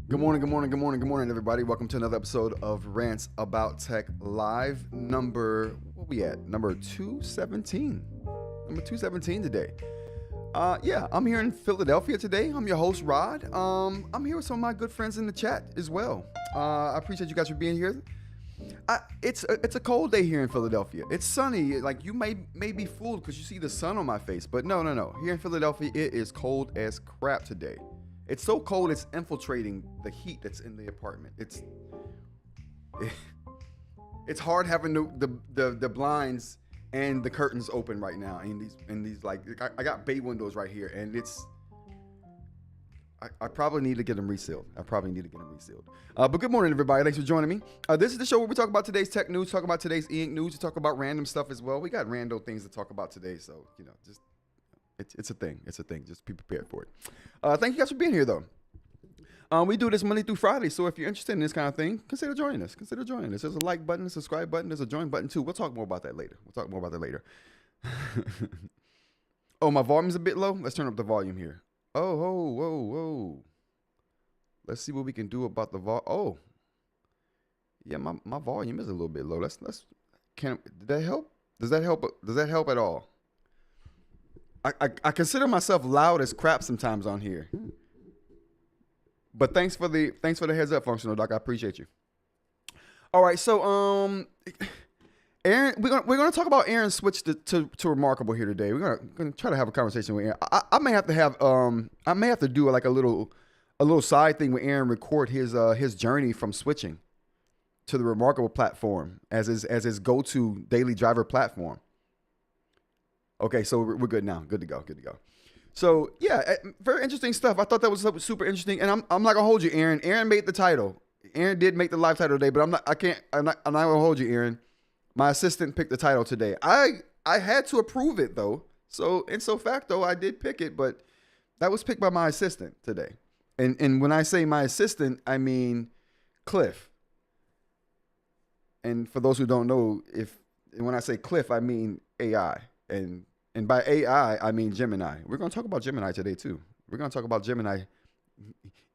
Good morning, everybody. Welcome to another episode of Rants About Tech Live. Number 217. Number 217 today. I'm here in Philadelphia today. I'm your host, Rod. I'm here with some of my good friends in the chat as well. I appreciate you guys for being here. It's a cold day here in Philadelphia. It's sunny. Like, you may be fooled because you see the sun on my face, but no. Here in Philadelphia, it is cold as crap today. It's so cold, it's infiltrating the heat that's in the apartment. It's hard having the blinds and the curtains open right now. And these like I got bay windows right here, and I probably need to get them resealed. But good morning, everybody. Thanks for joining me. This is the show where we talk about today's tech news, talk about today's eInk news, we talk about random stuff as well. We got rando things to talk about today, so just. It's a thing. Just be prepared for it. Thank you guys for being here, though. We do this Monday through Friday, so if you're interested in this kind of thing, consider joining us. There's a like button, a subscribe button, there's a join button, too. We'll talk more about that later. Oh, my volume's a bit low? Let's turn up the volume here. Oh, whoa. Let's see what we can do about the volume. Oh. Yeah, my volume is a little bit low. Did that help? Does that help at all? I consider myself loud as crap sometimes on here, but thanks for the heads up, functional doc. I appreciate you. All right, so Aaron, we're gonna talk about Aaron's switch to Remarkable here today. We're gonna try to have a conversation with Aaron. I may have to do like a little side thing with Aaron, record his journey from switching to the Remarkable platform as his go-to daily driver platform. Okay, so we're good now. Good to go. So yeah, very interesting stuff. I thought that was super interesting, and I'm not gonna hold you, Aaron. Aaron made the title. Aaron did make the live title today, but I'm not gonna hold you, Aaron. My assistant picked the title today. I had to approve it though. So in so facto, I did pick it, but that was picked by my assistant today. And when I say my assistant, I mean Cliff. And for those who don't know, when I say Cliff, I mean AI. And by AI, I mean Gemini. We're going to talk about Gemini today, too. We're going to talk about Gemini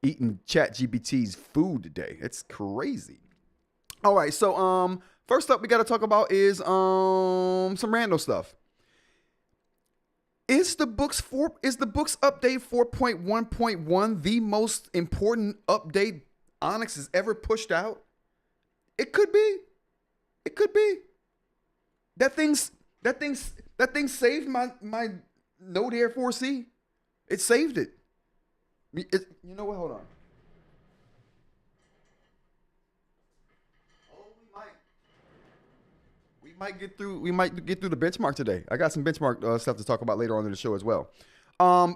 eating ChatGPT's food today. It's crazy. All right, so first up we got to talk about is some random stuff. Is the Boox update 4.1.1 the most important update Onyx has ever pushed out? It could be. That thing saved my Node Air 4C. It saved it. You know what? Hold on. Oh, we might get through the benchmark today. I got some benchmark stuff to talk about later on in the show as well. I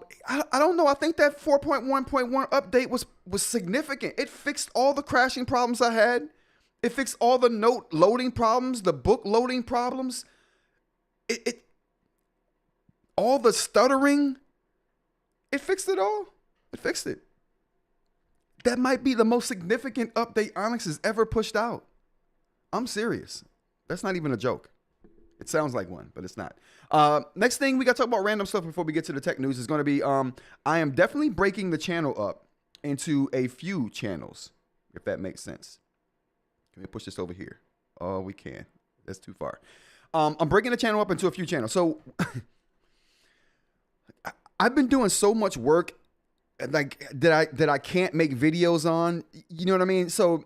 don't know. I think that 4.1.1 update was significant. It fixed all the crashing problems I had. It fixed all the note loading problems, the book loading problems. All the stuttering, it fixed it all. It fixed it. That might be the most significant update Onyx has ever pushed out. I'm serious. That's not even a joke. It sounds like one, but it's not. Next thing, we got to talk about random stuff before we get to the tech news is going to be, I am definitely breaking the channel up into a few channels, if that makes sense. Can we push this over here? Oh, we can. That's too far. I'm breaking the channel up into a few channels. So I've been doing so much work like that I can't make videos on. You know what I mean? So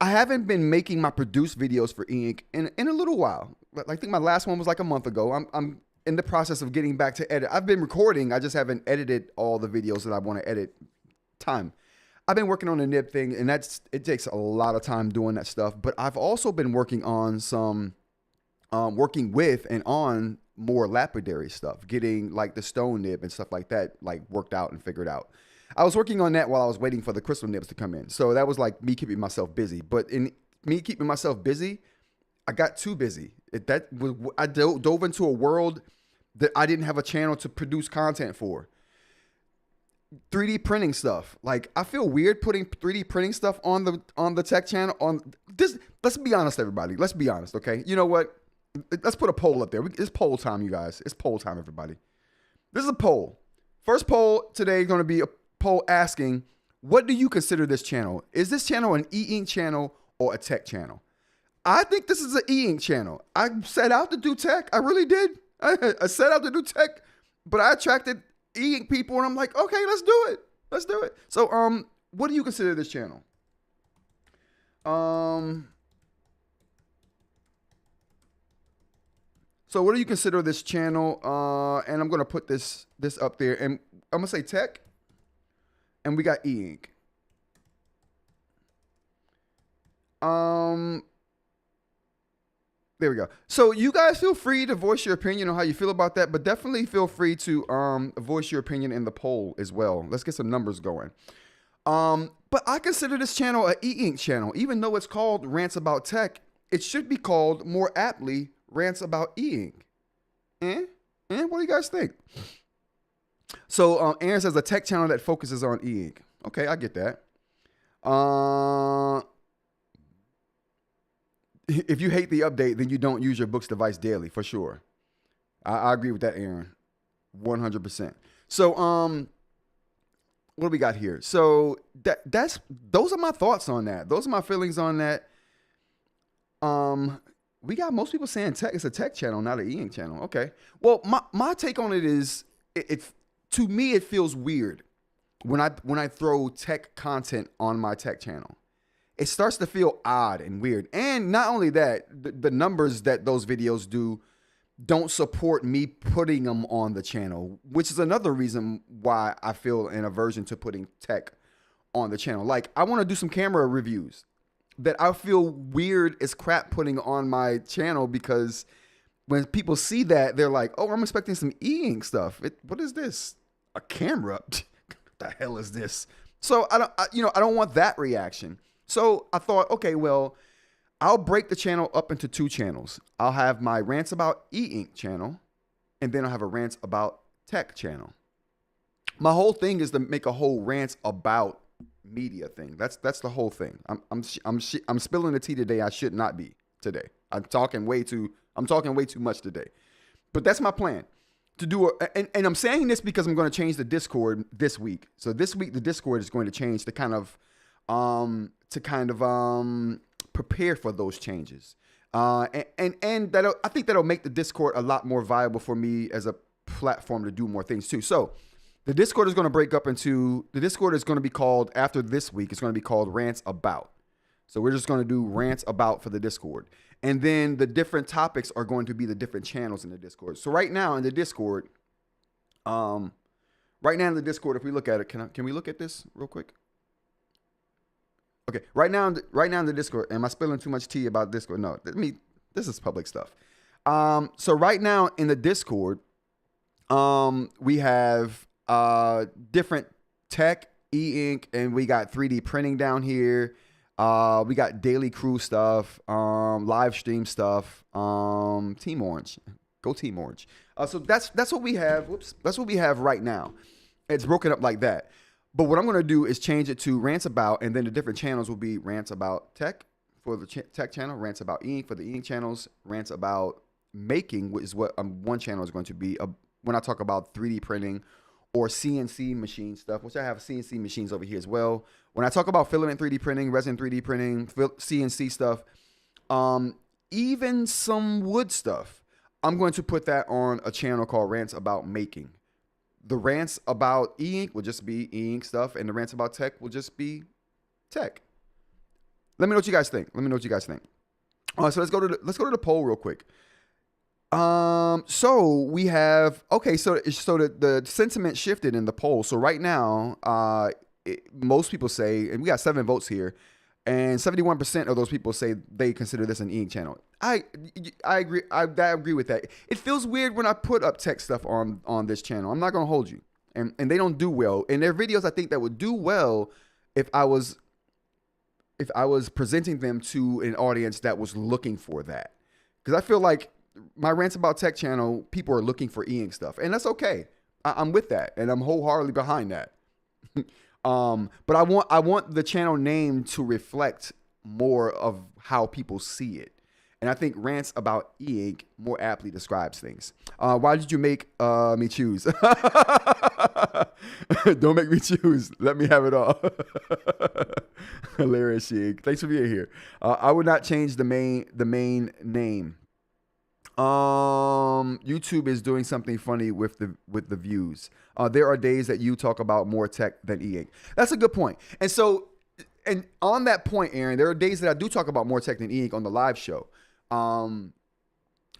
I haven't been making my produced videos for eInk in a little while. I think my last one was like a month ago. I'm in the process of getting back to edit. I've been recording. I just haven't edited all the videos that I want to edit. I've been working on the nib thing, and it takes a lot of time doing that stuff. But I've also been working on working with and on more lapidary stuff, getting like the stone nib and stuff like that, like worked out and figured out. I was working on that while I was waiting for the crystal nibs to come in. So that was like me keeping myself busy. But in me keeping myself busy, I got too busy. I dove into a world that I didn't have a channel to produce content for. 3D printing stuff. Like, I feel weird putting 3D printing stuff on the tech channel. On this, let's be honest, everybody. Let's be honest, okay? You know what? Let's put a poll up there. It's poll time, you guys. It's poll time, everybody. This is a poll. First poll today is going to be a poll asking, what do you consider this channel? Is this channel an eInk channel or a tech channel? I think this is an eInk channel. I set out to do tech. I really did. I set out to do tech, but I attracted eInk people, and I'm like, okay, let's do it. Let's do it. So, what do you consider this channel? So what do you consider this channel? And I'm gonna put this up there, and I'm gonna say tech, and we got eInk. There we go. So you guys feel free to voice your opinion on how you feel about that, but definitely feel free to voice your opinion in the poll as well. Let's get some numbers going. But I consider this channel an eInk channel. Even though it's called Rants About Tech, it should be called more aptly Rants About eInk. What do you guys think? So Aaron says a tech channel that focuses on eInk. Okay, I get that. If you hate the update, then you don't use your Boox device daily, for sure. I agree with that, Aaron. 100%. So, what do we got here? So those are my thoughts on that. Those are my feelings on that. We got most people saying tech. It's a tech channel, not an eInk channel. Okay. Well, my take on it is, to me, it feels weird when I throw tech content on my tech channel. It starts to feel odd and weird. And not only that, the numbers that those videos don't support me putting them on the channel, which is another reason why I feel an aversion to putting tech on the channel. Like, I want to do some camera reviews that I feel weird as crap putting on my channel, because when people see that, they're like, oh, I'm expecting some eInk stuff. What is this? A camera? What the hell is this? So I don't want that reaction. So I thought, okay, well, I'll break the channel up into two channels. I'll have my Rants About eInk channel, and then I'll have a Rants About Tech channel. My whole thing is to make a whole Rants About media thing. That's the whole thing. I'm spilling the tea today. I should not be today. I'm talking way too much today. But that's my plan. To do and I'm saying this because I'm going to change the Discord this week. So this week the Discord is going to change to kind of prepare for those changes. And I think that'll make the Discord a lot more viable for me as a platform to do more things too. So the Discord is going to break up into, the Discord is going to be called, after this week, it's going to be called Rants About. So we're just going to do Rants About for the Discord. And then the different topics are going to be the different channels in the Discord. So right now in the Discord, if we look at it, can we look at this real quick? Okay, right now in the Discord, am I spilling too much tea about Discord? No, this is public stuff. So right now in the Discord, we have different tech, eInk, and we got 3D printing down here. We got daily crew stuff, live stream stuff, Team Orange. Go Team Orange. So that's what we have. Whoops, that's what we have right now. It's broken up like that. But what I'm going to do is change it to Rants About, and then the different channels will be Rants About Tech for the tech channel, Rants About eInk for the eInk channels, Rants About Making, which is what one channel is going to be when I talk about 3D printing or CNC machine stuff, which I have CNC machines over here as well. When I talk about filament 3D printing, resin 3D printing, CNC stuff, even some wood stuff, I'm going to put that on a channel called Rants About Making. The Rants About eInk will just be eInk stuff, and the Rants About Tech will just be tech. Let me know what you guys think. All right, so let's go to the poll real quick. So we have, okay, so the sentiment shifted in the poll. So right now, most people say, and we got 7 votes here, and 71% of those people say they consider this an eInk channel. I agree. I agree with that. It feels weird when I put up tech stuff on this channel. I'm not gonna hold you, and they don't do well. In their videos, I think that would do well if I was presenting them to an audience that was looking for that. Because I feel like my Rants About Tech channel, people are looking for eInk stuff, and that's okay. I'm with that, and I'm wholeheartedly behind that. But I want the channel name to reflect more of how people see it. And I think rants about eInk more aptly describes things. Why did you make me choose? Don't make me choose. Let me have it all. Hilarious, eInk. Thanks for being here. I would not change the main name. YouTube is doing something funny with the views. There are days that you talk about more tech than eInk. That's a good point. And so, and on that point, Aaron, there are days that I do talk about more tech than eInk on the live show. And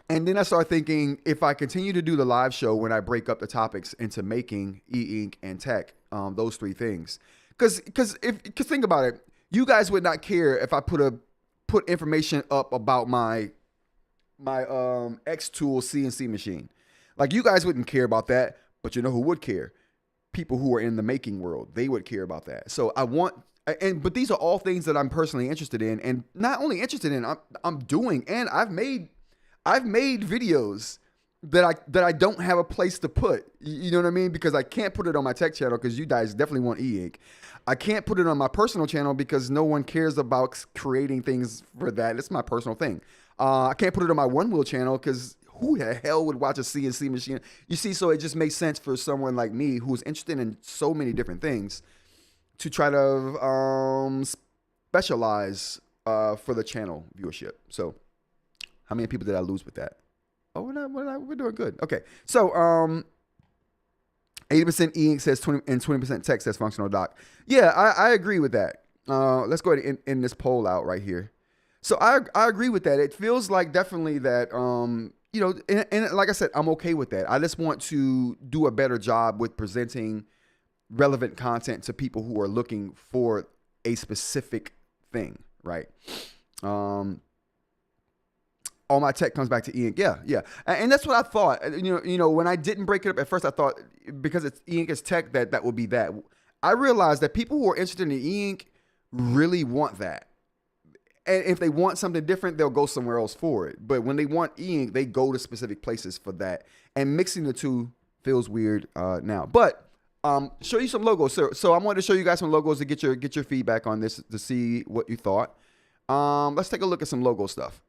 then I started thinking, if I continue to do the live show when I break up the topics into making, eInk, and tech, those three things, because think about it, you guys would not care if I put information up about my X tool CNC machine. Like, you guys wouldn't care about that, but you know who would care? People who are in the making world. They would care about that. So but these are all things that I'm personally interested in, and not only interested in, I'm doing, and I've made videos that I don't have a place to put. You know what I mean? Because I can't put it on my tech channel because you guys definitely want eInk. I can't put it on my personal channel because no one cares about creating things for that. It's my personal thing. I can't put it on my One Wheel channel because who the hell would watch a CNC machine? You see, so it just makes sense for someone like me who's interested in so many different things to try to specialize for the channel viewership. So how many people did I lose with that? Oh, we're doing good. Okay. So 80% eInk says 20% text says functional doc. Yeah, I agree with that. Let's go ahead and end this poll out right here. So I agree with that. It feels like definitely that, and like I said, I'm okay with that. I just want to do a better job with presenting relevant content to people who are looking for a specific thing, right? All my tech comes back to eInk. Yeah. And that's what I thought. When I didn't break it up at first, I thought because it's eInk is tech that would be that. I realized that people who are interested in eInk really want that. And if they want something different, they'll go somewhere else for it. But when they want eInk, they go to specific places for that. And mixing the two feels weird now. But show you some logos. So I wanted to show you guys some logos to get your feedback on this to see what you thought. Let's take a look at some logo stuff.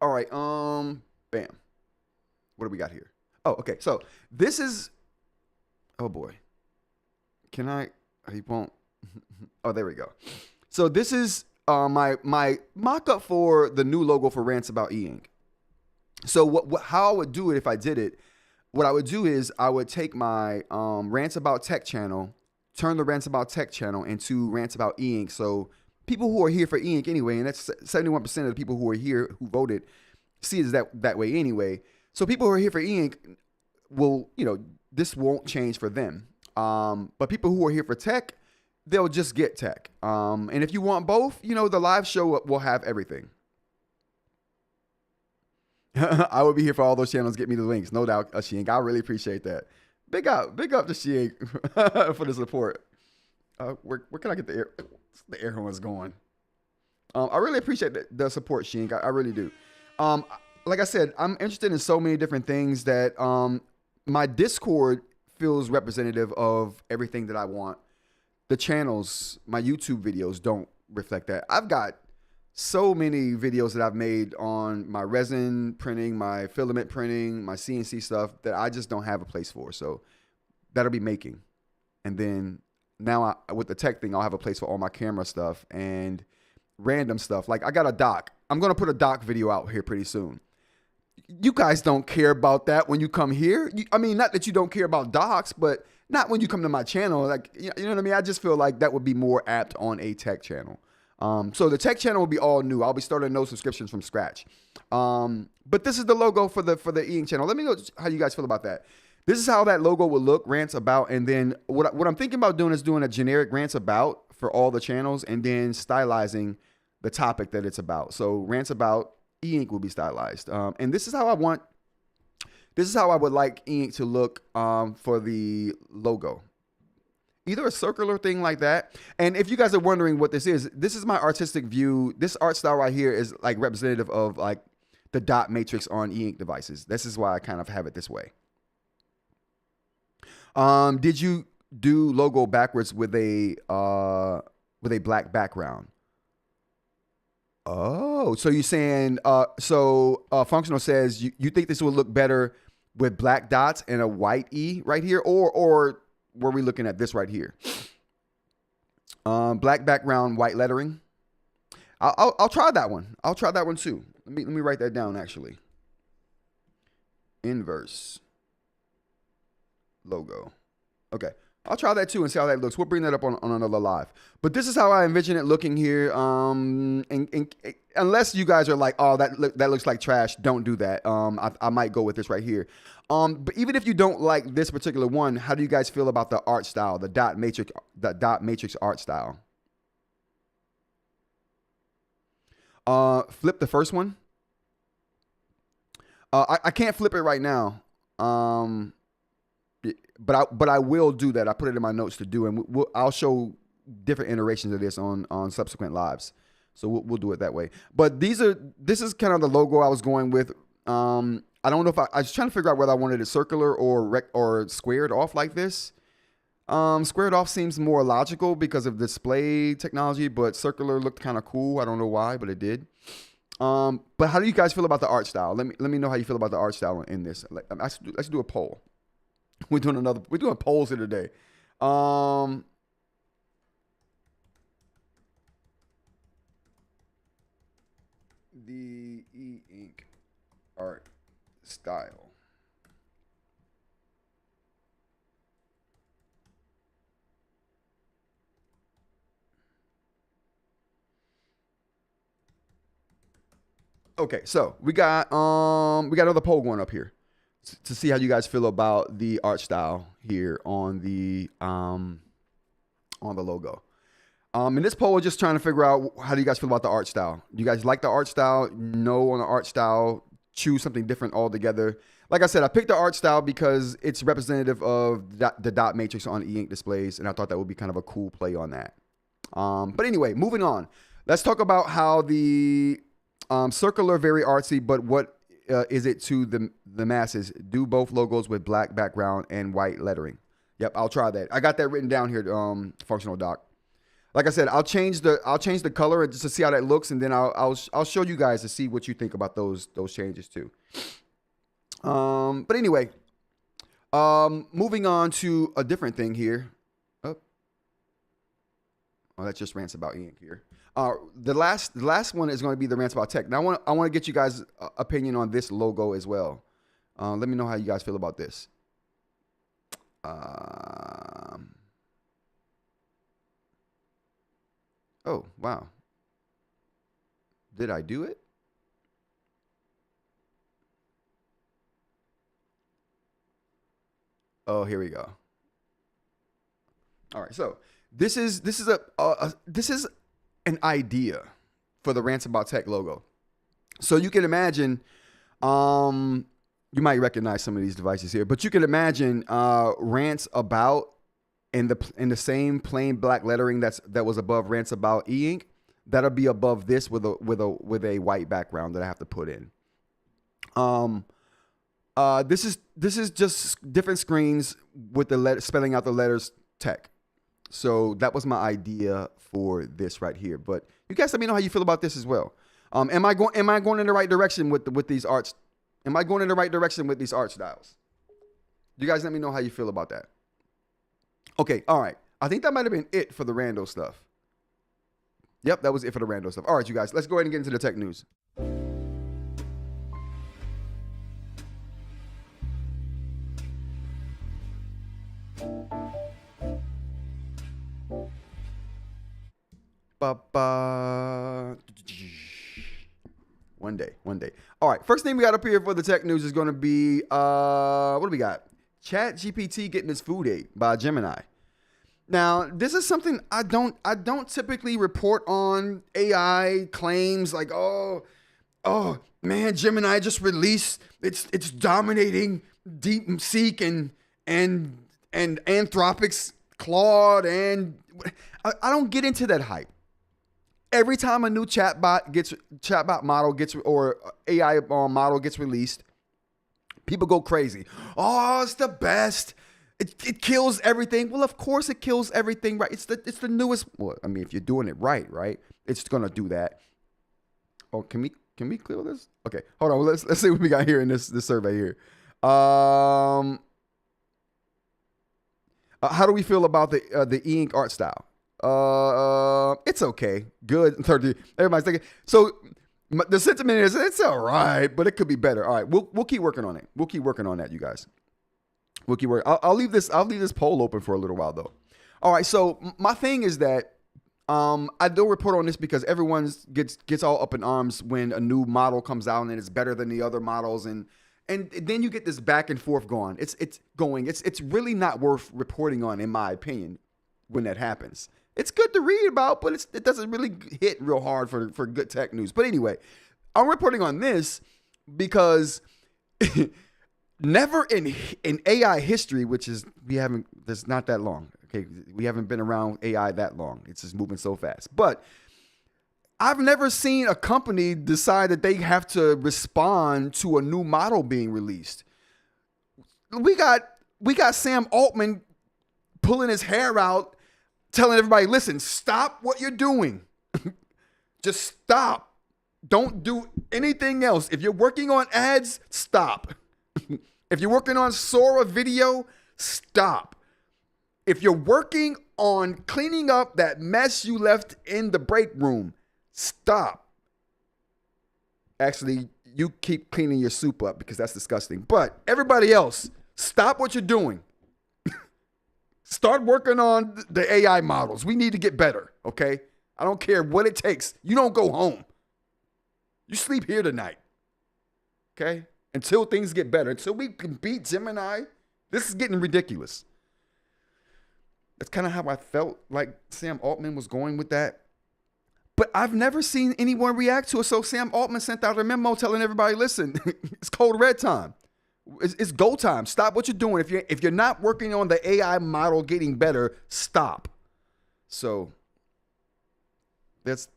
All right. Bam. What do we got here? Oh, okay. So this is. Oh boy. Can I? He won't. Oh, there we go. So this is my mock-up for the new logo for Rants About eInk. So how I would do it if I did it, what I would do is I would take my Rants About Tech channel, turn the Rants About Tech channel into Rants About eInk. So people who are here for eInk anyway, and that's 71% of the people who are here who voted see it that way anyway. So people who are here for eInk will, this won't change for them. But people who are here for tech, they'll just get tech. And if you want both, the live show will have everything. I will be here for all those channels. Get me the links. No doubt, eInk. I really appreciate that. Big up to eInk for the support. Where can I get the air horns going? I really appreciate the support, eInk. I really do. Like I said, I'm interested in so many different things that my Discord feels representative of everything that I want. The channels, my YouTube videos don't reflect that. I've got so many videos that I've made on my resin printing, my filament printing, my CNC stuff that I just don't have a place for. So that'll be making. And then now with the tech thing, I'll have a place for all my camera stuff and random stuff. Like I got a doc. I'm going to put a doc video out here pretty soon. You guys don't care about that when you come here. Not that you don't care about docs, but not when you come to my channel. Like, you know what I mean? I just feel like that would be more apt on a tech channel. So the tech channel will be all new. I'll be starting no subscriptions from scratch. But this is the logo for the eInk channel. Let me know how you guys feel about that. This is how that logo will look, Rants About. And then what I'm thinking about doing is doing a generic Rants About for all the channels and then stylizing the topic that it's about. So Rants About eInk will be stylized. And this is how I would like eInk to look for the logo. Either a circular thing like that. And if you guys are wondering what this is my artistic view. This art style right here is like representative of like the dot matrix on eInk devices. This is why I kind of have it this way. Did you do logo backwards with a black background. Oh, so you're saying functional says you think this would look better with black dots and a white E right here, or were we looking at this right here? Black background, white lettering. I'll try that one. I'll try that one too. Let me write that down actually. Inverse logo. Okay. I'll try that too and see how that looks. We'll bring that up on another live. But this is how I envision it looking here. And unless you guys are like, oh, that looks like trash, don't do that. I might go with this right here. But even if you don't like this particular one, how do you guys feel about the art style, the dot matrix art style? Flip the first one. I can't flip it right now. But I will do that. I put it in my notes to do, and I'll show different iterations of this on subsequent lives. So we'll do it that way. But this is kind of the logo I was going with. I don't know if I was trying to figure out whether I wanted it circular or squared off like this. Squared off seems more logical because of display technology, but circular looked kind of cool. I don't know why, but it did. But how do you guys feel about the art style? Let me know how you feel about the art style in this. Let's do a poll. We're doing polls here today. The eInk art style. Okay, so we got another poll going up here to see how you guys feel about the art style here on the logo. And this poll is just trying to figure out, how do you guys feel about the art style? Do you guys like the art style? No on the art style? Choose something different altogether? Like I said, I picked the art style because it's representative of the dot matrix on eInk displays, and I thought that would be kind of a cool play on that. But anyway, moving on. Let's talk about how the circular, very artsy, but what is it to the masses? Do both logos with black background and white lettering. Yep, I'll try that. I got that written down here, functional doc. Like I said, I'll change the color just to see how that looks, and then I'll show you guys to see what you think about those changes too. But anyway, moving on to a different thing here. Oh, that's just rants about eInk here. The last one is going to be the rants about tech. Now I want to get you guys' opinion on this logo as well. Let me know how you guys feel about this. Oh, wow. Did I do it? Oh, here we go. All right, so this is an idea for the Rants About Tech logo. So you can imagine, you might recognize some of these devices here, but you can imagine Rants About in the same plain black lettering that was above Rants About eInk. That'll be above this with a white background that I have to put in. This is just different screens with the spelling out the letters tech. So that was my idea for this right here. But you guys let me know how you feel about this as well. Am I going in the right direction with these arts? Am I going in the right direction with these art styles? You guys let me know how you feel about that. Okay, all right. I think that might have been it for the Randos stuff. Yep, that was it for the Randos stuff. All right, you guys, let's go ahead and get into the tech news. One day. All right, first thing we got up here for the tech news is going to be, what do we got? ChatGPT getting its food ate by Gemini. Now, this is something I don't typically report on. AI claims like, oh man, Gemini just released, it's dominating DeepSeek and Anthropic's Claude, and I don't get into that hype. Every time a new chatbot model gets, or AI model gets released, people go crazy. Oh, it's the best. it kills everything. Well, of course it kills everything, right? It's the newest. Well, I mean, if you're doing it right, it's gonna do that. Oh, can we clear this? Okay, hold on. Let's see what we got here in this survey here. How do we feel about the eInk art style? It's okay, good. 30. Everybody's thinking. So the sentiment is it's all right, but it could be better. All right, we'll keep working on it. We'll keep working on that, you guys. We'll keep working. I'll leave this poll open for a little while though. All right, so my thing is that I do report on this because everyone gets all up in arms when a new model comes out and it's better than the other models, and then you get this back and forth going. It's really not worth reporting on, in my opinion, when that happens. It's good to read about, but it doesn't really hit real hard for good tech news. But anyway, I'm reporting on this because never in AI history, which is there's not that long. Okay, we haven't been around AI that long. It's just moving so fast. But I've never seen a company decide that they have to respond to a new model being released. We got Sam Altman pulling his hair out, telling everybody, listen, stop what you're doing. Just stop. Don't do anything else. If you're working on ads, stop. If you're working on Sora video, stop. If you're working on cleaning up that mess you left in the break room, stop. Actually, you keep cleaning your soup up because that's disgusting. But everybody else, stop what you're doing. Start working on the AI models. We need to get better, okay? I don't care what it takes. You don't go home. You sleep here tonight, okay? Until things get better. Until we can beat Gemini, this is getting ridiculous. That's kind of how I felt like Sam Altman was going with that. But I've never seen anyone react to it. So Sam Altman sent out a memo telling everybody, listen, it's code red time. It's go time. Stop what you're doing. If you're not working on the AI model getting better, stop. So that's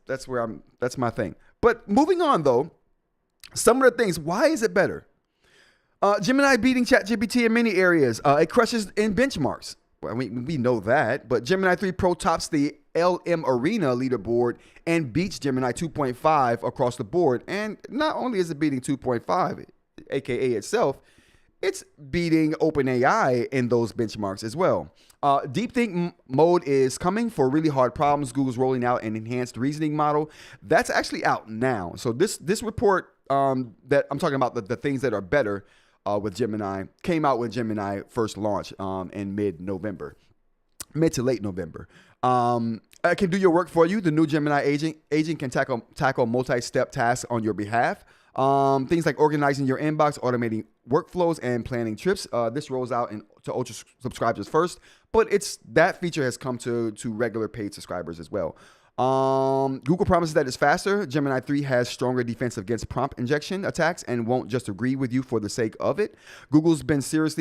my thing. But moving on though, some of the things, why is it better? Gemini beating ChatGPT in many areas. It crushes in benchmarks. Well, we know that, but Gemini 3 Pro tops the LM Arena leaderboard and beats Gemini 2.5 across the board. And not only is it beating 2.5, aka itself, it's beating OpenAI in those benchmarks as well. Deep Think mode is coming for really hard problems. Google's rolling out an enhanced reasoning model. That's actually out now. So this report that I'm talking about, the things that are better with Gemini, came out when Gemini first launched in mid to late November. It can do your work for you. The new Gemini agent can tackle multi-step tasks on your behalf. Things like organizing your inbox, automating workflows, and planning trips. This rolls out to Ultra subscribers first, but that feature has come to regular paid subscribers as well. Google promises that it's faster. Gemini 3 has stronger defense against prompt injection attacks and won't just agree with you for the sake of it. Google's been serious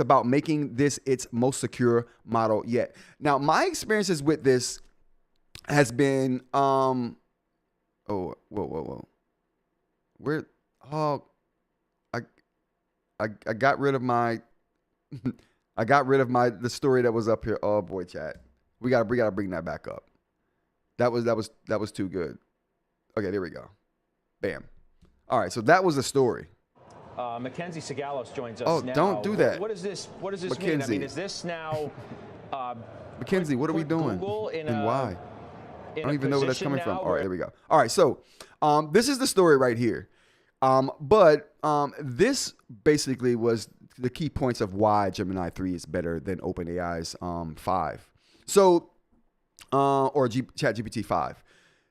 about making this its most secure model yet. Now, my experiences with this has been, whoa. Where? Oh, I got rid of my, the story that was up here. Oh boy, chat. We gotta bring that back up. That was too good. Okay, there we go. Bam. All right, so that was the story. Mackenzie Sagalos joins us now. Oh, don't do that. What does this Mackenzie mean? I mean, is this now? Mackenzie, what are we doing? And why? I don't even know where that's coming from. All right, there we go. All right, so this is the story right here. But this basically was the key points of why Gemini 3 is better than OpenAI's 5. So, or ChatGPT 5.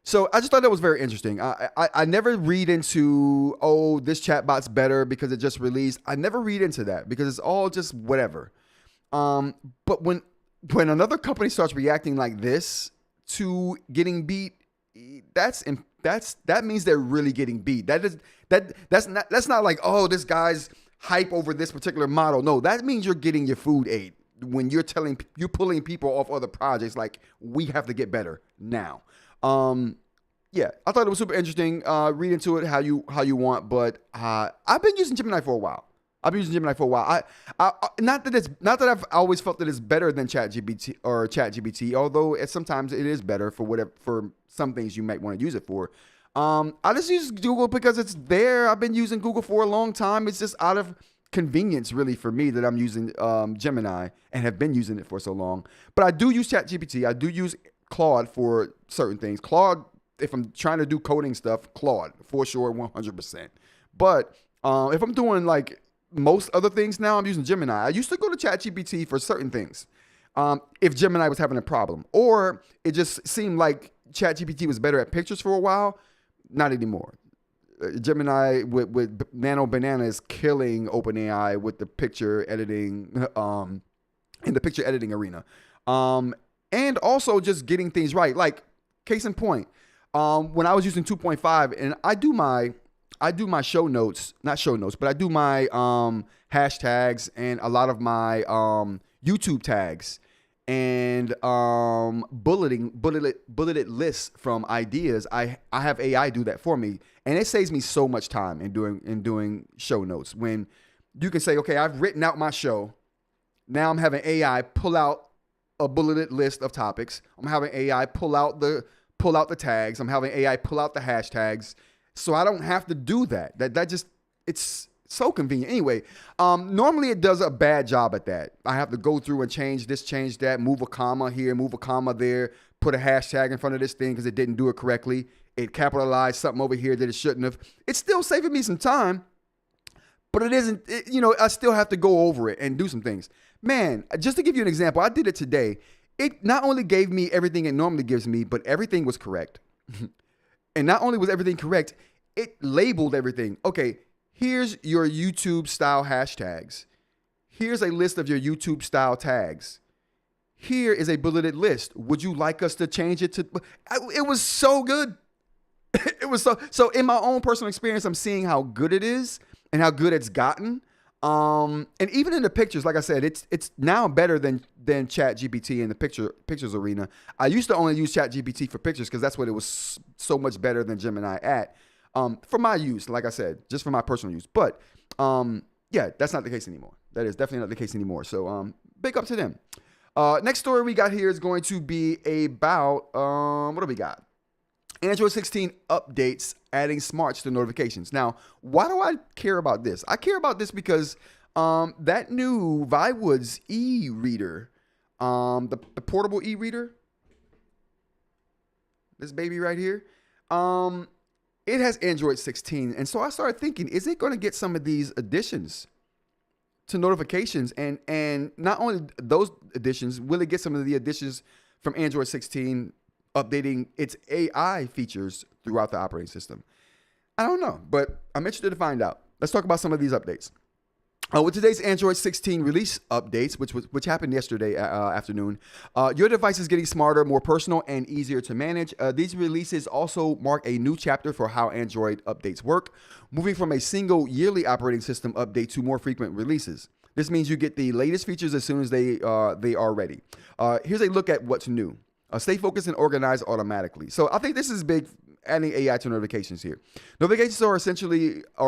So I just thought that was very interesting. I never read into, oh, this chatbot's better because it just released. I never read into that because it's all just whatever. But when another company starts reacting like this to getting beat, that means they're really getting beat. That's not like, oh, this guy's hype over this particular model. No, that means you're getting your food ate when you're pulling people off other projects. Like, we have to get better now. Yeah, I thought it was super interesting. Read into it how you want, but I've been using Gemini for a while. I've been using Gemini for a while. Not that I've always felt that it's better than ChatGPT, although sometimes it is better for some things you might want to use it for. I just use Google because it's there. I've been using Google for a long time. It's just out of convenience, really, for me that I'm using Gemini and have been using it for so long. But I do use ChatGPT. I do use Claude for certain things. Claude, if I'm trying to do coding stuff, Claude for sure, 100%. But if I'm doing like most other things now, I'm using Gemini. I used to go to ChatGPT for certain things. If Gemini was having a problem, or it just seemed like ChatGPT was better at pictures for a while, not anymore. Gemini with Nano Banana is killing OpenAI with the picture editing, in the picture editing arena. And also just getting things right. Like, case in point, when I was using 2.5 and I do my show notes, not show notes, but I do my hashtags and a lot of my YouTube tags and bulleted lists from ideas. I have AI do that for me, and it saves me so much time in doing show notes. When you can say, okay, I've written out my show, now I'm having AI pull out a bulleted list of topics. I'm having AI pull out the tags. I'm having AI pull out the hashtags. So I don't have to do that. That just, it's so convenient. Anyway, normally it does a bad job at that. I have to go through and change this, change that, move a comma here, move a comma there, put a hashtag in front of this thing because it didn't do it correctly. It capitalized something over here that it shouldn't have. It's still saving me some time, but it isn't, I still have to go over it and do some things. Man, just to give you an example, I did it today. It not only gave me everything it normally gives me, but everything was correct. And not only was everything correct, it labeled everything. Okay, here's your YouTube style hashtags. Here's a list of your YouTube style tags. Here is a bulleted list. Would you like us to change it to? It was so good. It was so in my own personal experience, I'm seeing how good it is and how good it's gotten. And even in the pictures, like I said, it's now better than ChatGPT in the pictures arena. I used to only use ChatGPT for pictures because that's what it was so much better than Gemini at. For my use, like I said, just for my personal use. But yeah, that's not the case anymore. That is definitely not the case anymore. So big up to them. Next story we got here is going to be about what do we got? Android 16 updates adding smarts to notifications. Now, why do I care about this? I care about this because that new Viwoods eReader, the portable eReader, this baby right here, it has Android 16. And so I started thinking, is it going to get some of these additions to notifications? And not only those additions, will it get some of the additions from Android 16 updating its AI features throughout the operating system? I don't know, but I'm interested to find out. Let's talk about some of these updates. With today's Android 16 release updates, which happened yesterday afternoon, your device is getting smarter, more personal, and easier to manage. These releases also mark a new chapter for how Android updates work, moving from a single yearly operating system update to more frequent releases. This means you get the latest features as soon as they are ready. Here's a look at what's new. Stay focused and organized automatically. So I think this is big, adding AI to notifications here. Notifications are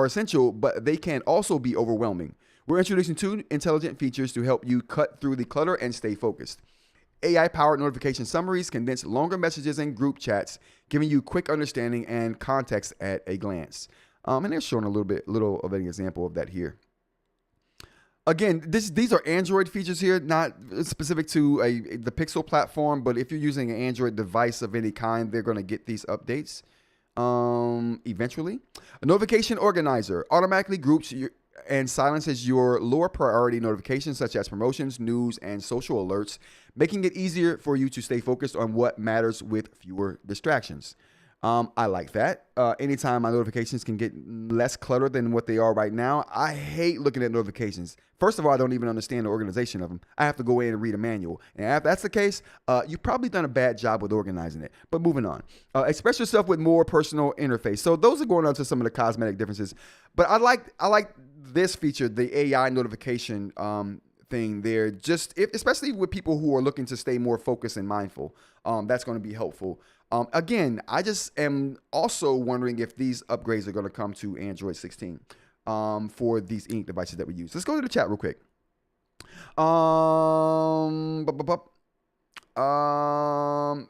essential, but they can also be overwhelming. We're introducing 2 intelligent features to help you cut through the clutter and stay focused. AI-powered notification summaries condense longer messages and group chats, giving you quick understanding and context at a glance. And they're showing a little of an example of that here. Again, these are Android features here, not specific to the Pixel platform, but if you're using an Android device of any kind, they're going to get these updates eventually. A notification organizer automatically groups and silences your lower priority notifications such as promotions, news, and social alerts, making it easier for you to stay focused on what matters with fewer distractions. I like that. Anytime my notifications can get less cluttered than what they are right now. I hate looking at notifications. First of all, I don't even understand the organization of them. I have to go in and read a manual. And if that's the case, you've probably done a bad job with organizing it. But moving on. Express yourself with more personal interface. So those are going on to some of the cosmetic differences. But I like this feature, the AI notification thing there. Especially with people who are looking to stay more focused and mindful. That's going to be helpful. Again, I just am also wondering if these upgrades are going to come to Android 16. for these eInk devices that we use. Let's go to the chat real quick.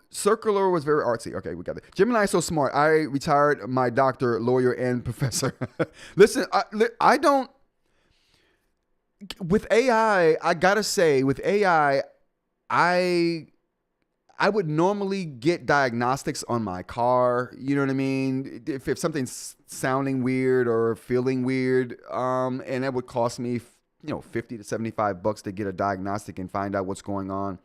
Circular was very artsy. Okay, we got it. Gemini is so smart. I retired my doctor, lawyer, and professor. Listen, I don't. With AI, I gotta say, with AI, I would normally get diagnostics on my car. You know what I mean? If something's sounding weird or feeling weird, and that would cost me, $50 to $75 to get a diagnostic and find out what's going on.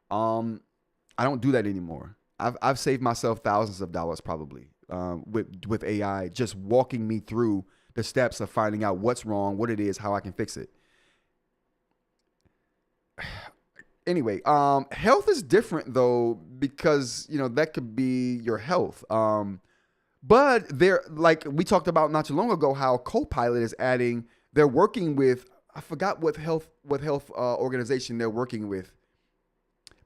I don't do that anymore. I've saved myself thousands of dollars probably with AI, just walking me through the steps of finding out what's wrong, what it is, how I can fix it. Anyway, health is different though, because that could be your health. But they're, like we talked about not too long ago, how Copilot is adding. They're working with, I forgot what health organization they're working with,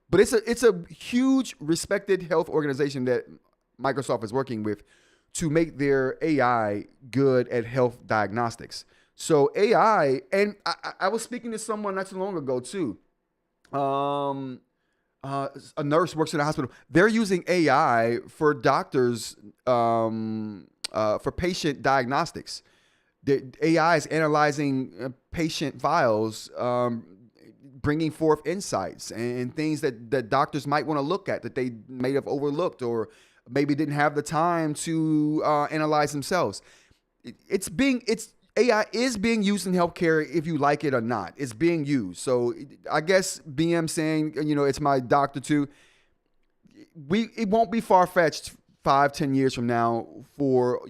but it's a huge respected health organization that Microsoft is working with to make their AI good at health diagnostics. So AI, and I was speaking to someone not too long ago too. A nurse works in a hospital. They're using AI for doctors, for patient diagnostics. The AI is analyzing patient files, bringing forth insights and things that doctors might want to look at that they may have overlooked or maybe didn't have the time to analyze themselves. AI is being used in healthcare, if you like it or not. It's being used. So I guess BM saying, it's my doctor too. It won't be far-fetched 5-10 years from now for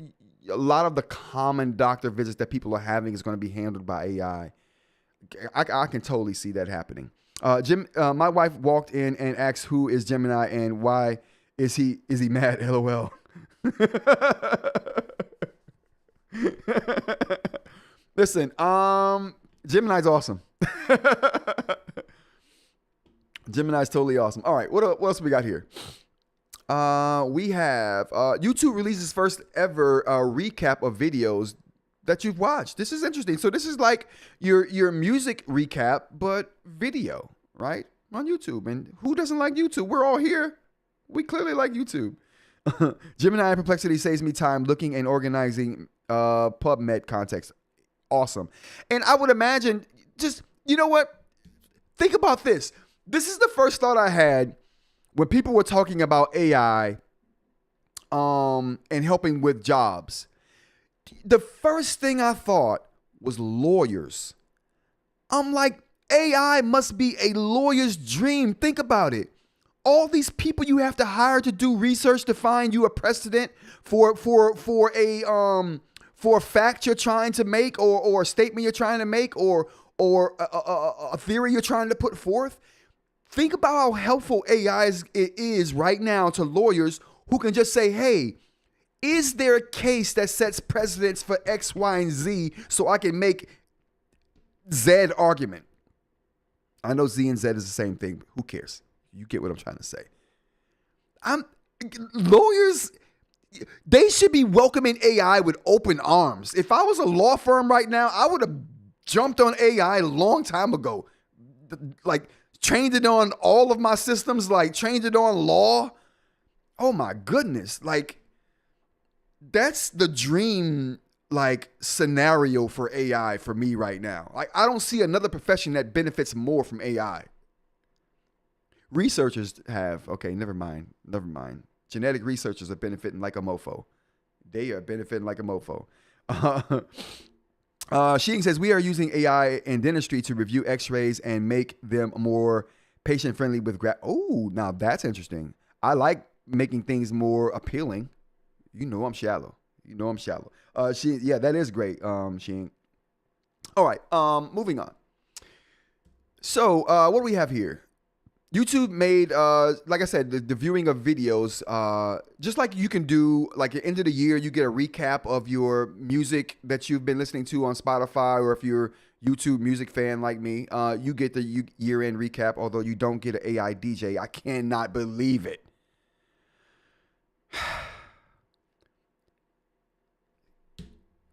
a lot of the common doctor visits that people are having is going to be handled by AI. I can totally see that happening. My wife walked in and asked, "Who is Gemini and why is he mad?" LOL. Listen, Gemini's awesome. Gemini's totally awesome. All right, what else we got here? We have YouTube releases first ever recap of videos that you've watched. This is interesting. So this is like your music recap, but video, right? On YouTube. And who doesn't like YouTube? We're all here. We clearly like YouTube. Gemini Perplexity saves me time looking and organizing PubMed context. Awesome. And I would imagine, just, you know what? Think about this. This is the first thought I had when people were talking about AI and helping with jobs. The first thing I thought was lawyers. I'm like, AI must be a lawyer's dream. Think about it. All these people you have to hire to do research to find you a precedent for a fact you're trying to make or a statement you're trying to make or a theory you're trying to put forth. Think about how helpful AI is right now to lawyers who can just say, hey, is there a case that sets precedents for X, Y, and Z so I can make Z argument? I know Z and Z is the same thing, but who cares? You get what I'm trying to say. Lawyers, they should be welcoming AI with open arms. If I was a law firm right now, I would have jumped on AI a long time ago. Like, trained it on all of my systems, like trained it on law. Oh my goodness. Like, that's the dream, like, scenario for AI for me right now. Like, I don't see another profession that benefits more from AI. Researchers have, okay, never mind. Genetic researchers are benefiting like a mofo. They are benefiting like a mofo. Sheehan says, we are using AI in dentistry to review x-rays and make them more patient-friendly with Oh, now that's interesting. I like making things more appealing. You know I'm shallow. Yeah, that is great, Sheehan. All right, moving on. So what do we have here? YouTube made, like I said, the viewing of videos, just like you can do, like at the end of the year, you get a recap of your music that you've been listening to on Spotify, or if you're a YouTube music fan like me, you get the year-end recap, although you don't get an AI DJ. I cannot believe it.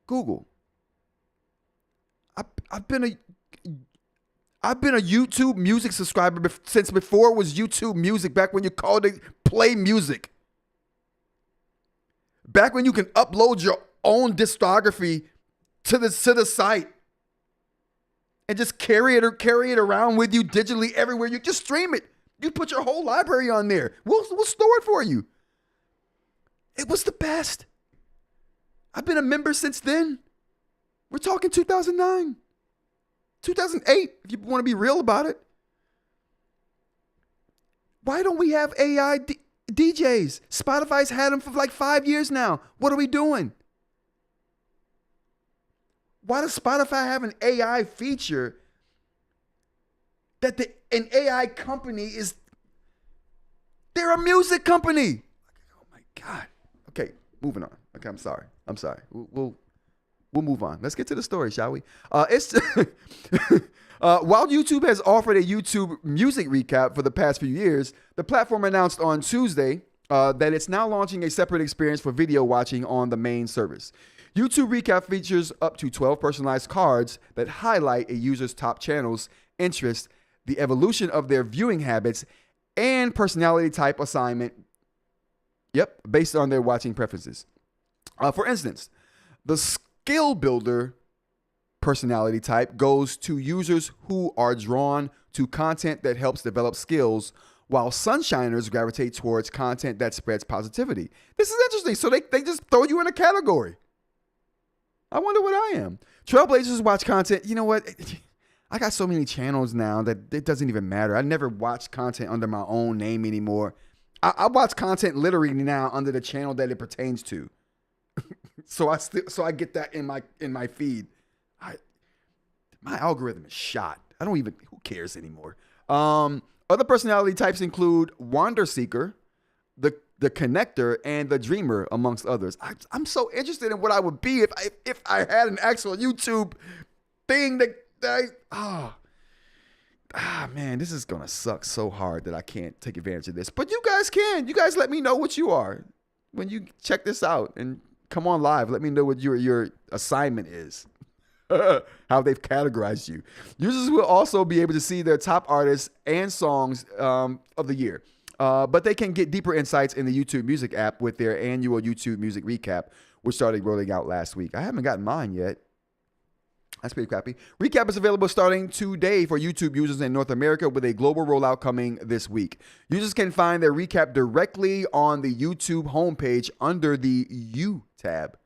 Google, I've been a YouTube music subscriber since before it was YouTube Music, back when you called it Play Music. Back when you can upload your own discography to the site and just carry it around with you digitally everywhere. You just stream it. You put your whole library on there. We'll store it for you. It was the best. I've been a member since then. We're talking 2009, 2008, if you want to be real about it. Why don't we have AI DJs? Spotify's had them for like 5 years now. What are we doing? Why does Spotify have an AI feature that an AI company is? They're a music company. Oh my God. Okay, moving on. Okay, I'm sorry. We'll move on. Let's get to the story, shall we? While YouTube has offered a YouTube music recap for the past few years, the platform announced on Tuesday that it's now launching a separate experience for video watching on the main service. YouTube Recap features up to 12 personalized cards that highlight a user's top channels, interests, the evolution of their viewing habits, and personality type assignment. Yep, based on their watching preferences. For instance, the Skill Builder personality type goes to users who are drawn to content that helps develop skills, while Sunshiners gravitate towards content that spreads positivity. This is interesting. So they just throw you in a category. I wonder what I am. Trailblazers watch content. You know what? I got so many channels now that it doesn't even matter. I never watch content under my own name anymore. I watch content literally now under the channel that it pertains to. So I get that in my feed. My algorithm is shot. Who cares anymore? Other personality types include Wander Seeker, the Connector, and the Dreamer, amongst others. I'm so interested in what I would be if I had an actual YouTube thing man, this is gonna suck so hard that I can't take advantage of this. But you guys can. You guys let me know what you are when you check this out and come on live. Let me know what your assignment is. How they've categorized you. Users will also be able to see their top artists and songs of the year. But they can get deeper insights in the YouTube Music app with their annual YouTube Music Recap, which started rolling out last week. I haven't gotten mine yet. That's pretty crappy. Recap is available starting today for YouTube users in North America, with a global rollout coming this week. Users can find their recap directly on the YouTube homepage under the U tab.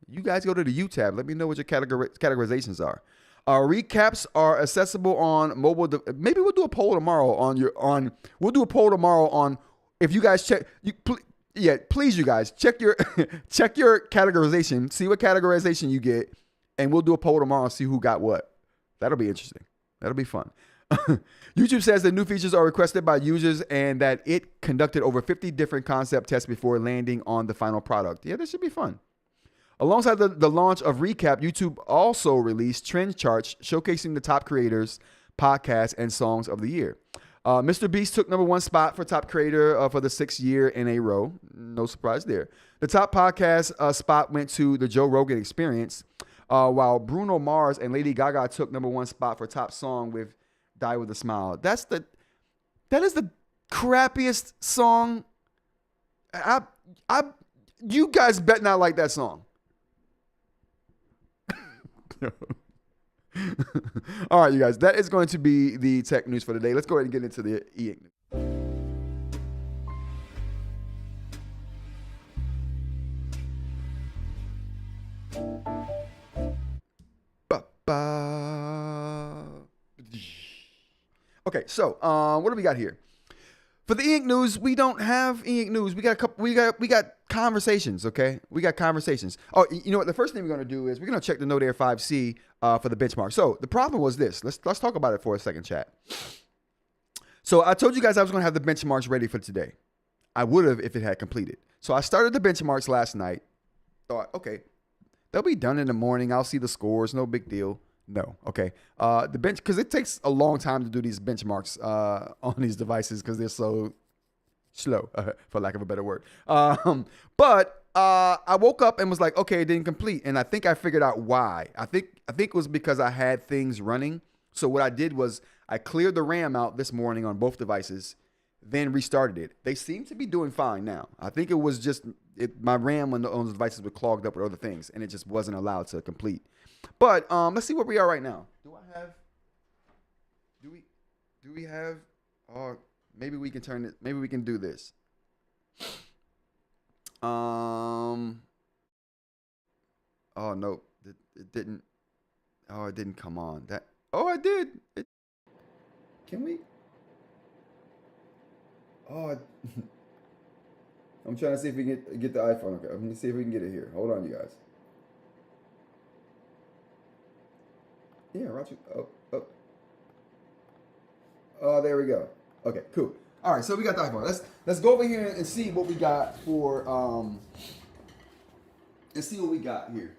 You guys go to the U tab. Let me know what your categorizations are. Recaps are accessible on mobile. Maybe we'll do a poll tomorrow We'll do a poll tomorrow on if you guys check. Please, you guys check your check your categorization. See what categorization you get, and we'll do a poll tomorrow and see who got what. That'll be interesting. That'll be fun. YouTube says the new features are requested by users and that it conducted over 50 different concept tests before landing on the final product. Yeah, this should be fun. Alongside the launch of Recap, YouTube also released trend charts showcasing the top creators, podcasts, and songs of the year. Mr. Beast took #1 spot for top creator for the 6th year in a row. No surprise there. The top podcast spot went to the Joe Rogan Experience, while Bruno Mars and Lady Gaga took #1 spot for top song with Die With A Smile. That is the crappiest song. You guys bet not like that song. All right, you guys, that is going to be the tech news for today. Let's go ahead and get into the eInk news. Okay, so what do we got here? For the eInk news, we don't have eInk news. We got conversations, okay? We got conversations. Oh, you know what? The first thing we're going to do is we're going to check the Node Air 5C for the benchmark. So the problem was this. Let's talk about it for a second, chat. So I told you guys I was going to have the benchmarks ready for today. I would have if it had completed. So I started the benchmarks last night. Thought, okay, they'll be done in the morning. I'll see the scores. No big deal. No. Okay. The bench, because it takes a long time to do these benchmarks on these devices because they're so slow, for lack of a better word. But I woke up and was like, okay, it didn't complete. And I think I figured out why. I think it was because I had things running. So what I did was I cleared the RAM out this morning on both devices, then restarted it. They seem to be doing fine now. I think it was just my RAM on those devices were clogged up with other things, and it just wasn't allowed to complete. But let's see where we are right now. Do we have? Maybe we can turn it. Maybe we can do this. Oh no, it didn't. Oh, it didn't come on. I did. Can we? Oh, I'm trying to see if we can get the iPhone. Okay, let me see if we can get it here. Hold on, you guys. Yeah, Roger. Oh, there we go. Okay, cool. All right, so we got the iPhone. Let's go over here and see what we got for and see what we got here.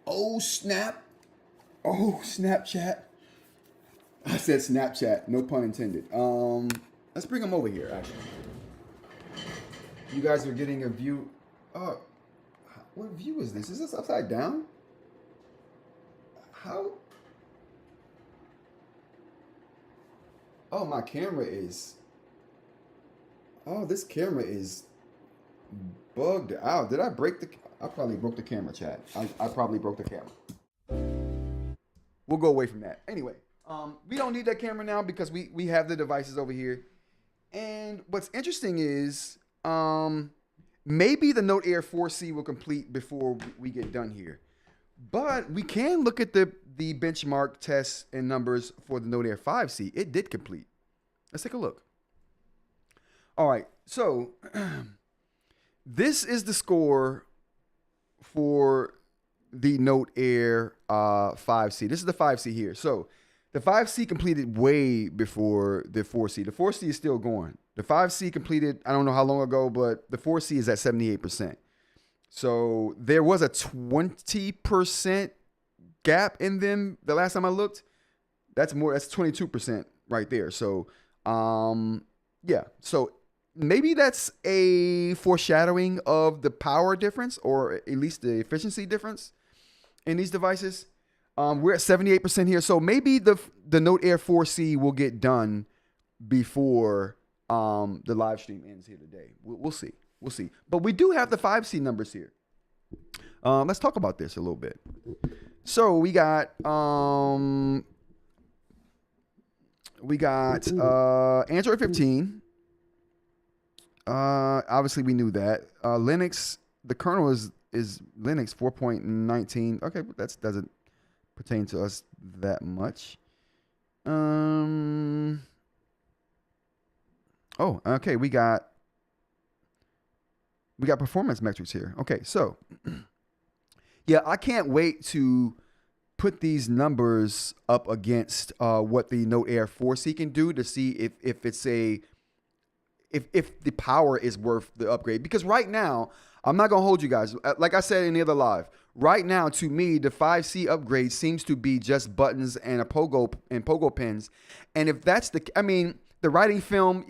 Oh snap! Oh Snapchat! I said Snapchat, no pun intended. Let's bring them over here. Actually, you guys are getting a view. What view is this? Is this upside down? How? Oh, my camera is. Oh, this camera is bugged out. Did I break the? I probably broke the camera, chat. I probably broke the camera. We'll go away from that. Anyway, we don't need that camera now because we have the devices over here. And what's interesting is maybe the Note Air 4C will complete before we get done here. But we can look at the benchmark tests and numbers for the Note Air 5C. It did complete. Let's take a look. All right, so this is the score for the Note Air 5C. This is the 5C here. So the 5C completed way before the 4C. The 4C is still going. The 5C completed, I don't know how long ago, but the 4C is at 78%. So there was a 20% gap in them the last time I looked. That's 22% right there. So yeah. So maybe that's a foreshadowing of the power difference, or at least the efficiency difference in these devices. We're at 78% here. So maybe the Note Air 4C will get done before the live stream ends here today. We'll see. We'll see. But we do have the 5C numbers here. Let's talk about this a little bit. So we got Android 15. Obviously we knew that. Linux, the kernel is Linux 4.19. Okay, but that doesn't pertain to us that much. Oh, okay, we got performance metrics here. Okay, so yeah, I can't wait to put these numbers up against what the Note Air 4C can do to see if it's if the power is worth the upgrade. Because right now, I'm not gonna hold you guys. Like I said in the other live, right now to me the 5C upgrade seems to be just buttons and pogo pins. And if that's the writing film,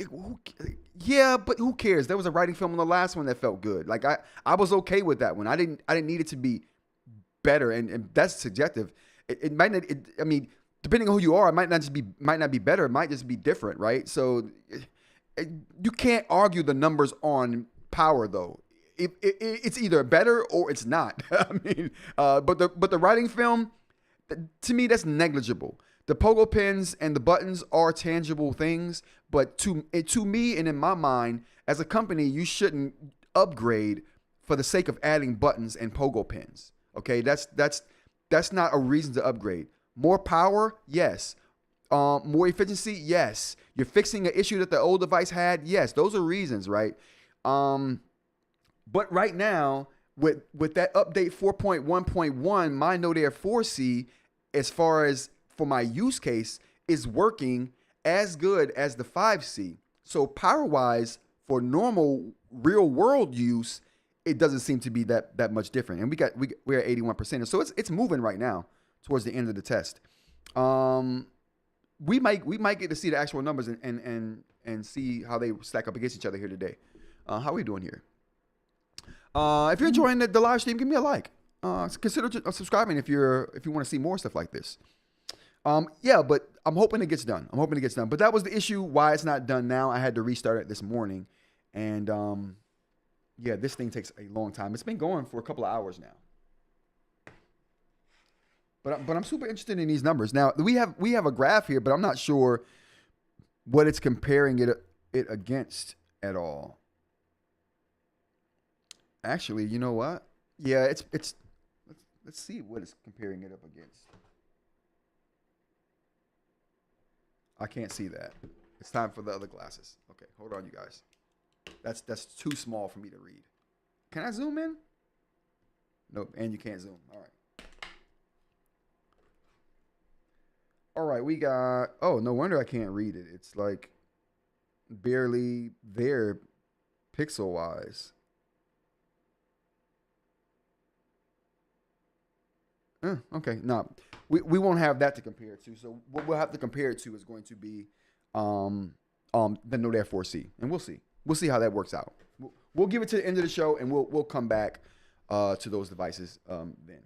yeah, but who cares? There was a writing film on the last one that felt good. Like I was okay with that one. I didn't need it to be better, and that's subjective. It might not. Depending on who you are, it might not be better. It might just be different, right? So you can't argue the numbers on power though. It's either better or it's not. But the writing film, to me, that's negligible. The pogo pins and the buttons are tangible things, but to me and in my mind, as a company, you shouldn't upgrade for the sake of adding buttons and pogo pins. Okay, that's not a reason to upgrade. More power, yes. More efficiency, yes. You're fixing an issue that the old device had, yes. Those are reasons, right? But right now, with that update 4.1.1, my Note Air 4C, as far as for my use case, is working as good as the 5C. So power-wise, for normal real-world use, it doesn't seem to be that much different. And we're at 81%. So it's moving right now towards the end of the test. we might get to see the actual numbers and see how they stack up against each other here today. How are we doing here? If you're enjoying the live stream, give me a like. Consider subscribing if you want to see more stuff like this. Yeah, but I'm hoping it gets done. But that was the issue why it's not done now. I had to restart it this morning, and yeah, this thing takes a long time. It's been going for a couple of hours now. But I'm super interested in these numbers. Now we have a graph here, but I'm not sure what it's comparing it against at all. Actually, you know what? Yeah, it's let's see what it's comparing it up against. I can't see that. It's time for the other glasses. Okay, hold on, you guys. That's too small for me to read. Can I zoom in? Nope, and you can't zoom. All right. All right, we got, oh, no wonder I can't read it. It's like barely there pixel-wise. Okay, no, we won't have that to compare it to. So what we'll have to compare it to is going to be the Note Air 4C, and we'll see. We'll see how that works out. We'll give it to the end of the show, and we'll come back to those devices then.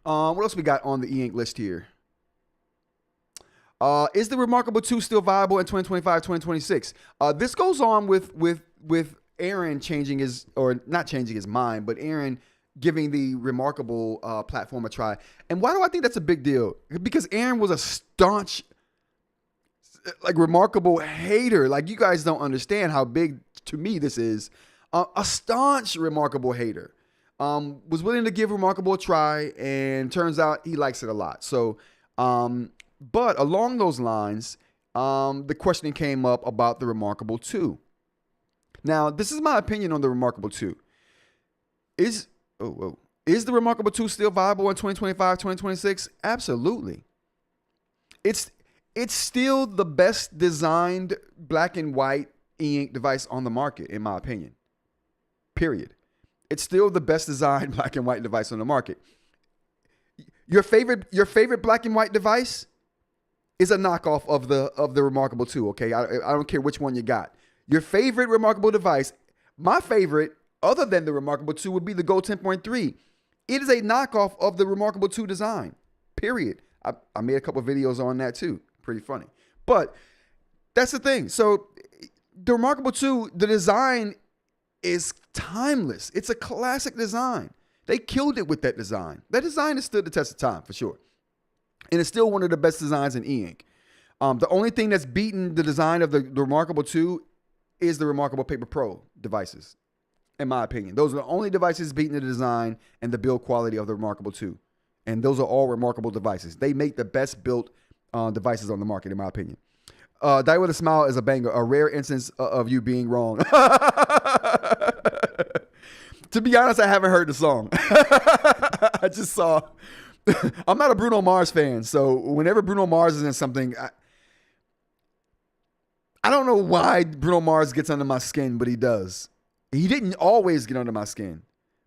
What else we got on the eInk list here? Is the Remarkable 2 still viable in 2025, 2026? This goes on with Aaron changing his, or not changing his mind, but Aaron giving the Remarkable platform a try. And why do I think that's a big deal? Because Aaron was a staunch, like, Remarkable hater. Like, you guys don't understand how big to me this is. A staunch Remarkable hater. Was willing to give Remarkable a try, and turns out he likes it a lot. So, but along those lines, the questioning came up about the Remarkable 2. Now, this is my opinion on the Remarkable 2. Is the Remarkable 2 still viable in 2025, 2026? Absolutely. It's still the best designed black and white e-ink device on the market, in my opinion. Period. It's still the best designed black and white device on the market. Your favorite black and white device is a knockoff of the Remarkable 2, okay? I don't care which one you got. Your favorite Remarkable device, my favorite, other than the Remarkable 2, would be the Go 10.3. It is a knockoff of the Remarkable 2 design, period. I made a couple videos on that too. Pretty funny. But that's the thing. So the Remarkable 2, the design is timeless. It's a classic design. They killed it with that design. That design has stood the test of time, for sure. And it's still one of the best designs in e-ink. The only thing that's beaten the design of the Remarkable 2 is the Remarkable Paper Pro devices, in my opinion. Those are the only devices beating the design and the build quality of the Remarkable 2. And those are all Remarkable devices. They make the best built devices on the market, in my opinion. Die with a Smile is a banger, a rare instance of you being wrong. To be honest, I haven't heard the song. I just saw. I'm not a Bruno Mars fan, so whenever Bruno Mars is in something, I don't know why Bruno Mars gets under my skin, but he does. He didn't always get under my skin.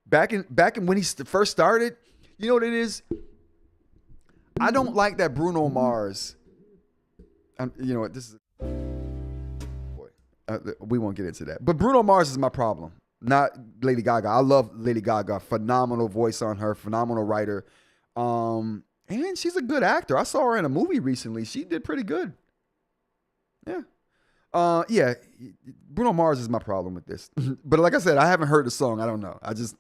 Back in when he first started, you know what it is? I don't like that Bruno Mars. You know what? This is. Boy, we won't get into that. But Bruno Mars is my problem, not Lady Gaga. I love Lady Gaga. Phenomenal voice on her. Phenomenal writer. And she's a good actor. I saw her in a movie recently. She did pretty good. Yeah. Yeah. Bruno Mars is my problem with this. But like I said, I haven't heard the song. I don't know. I just.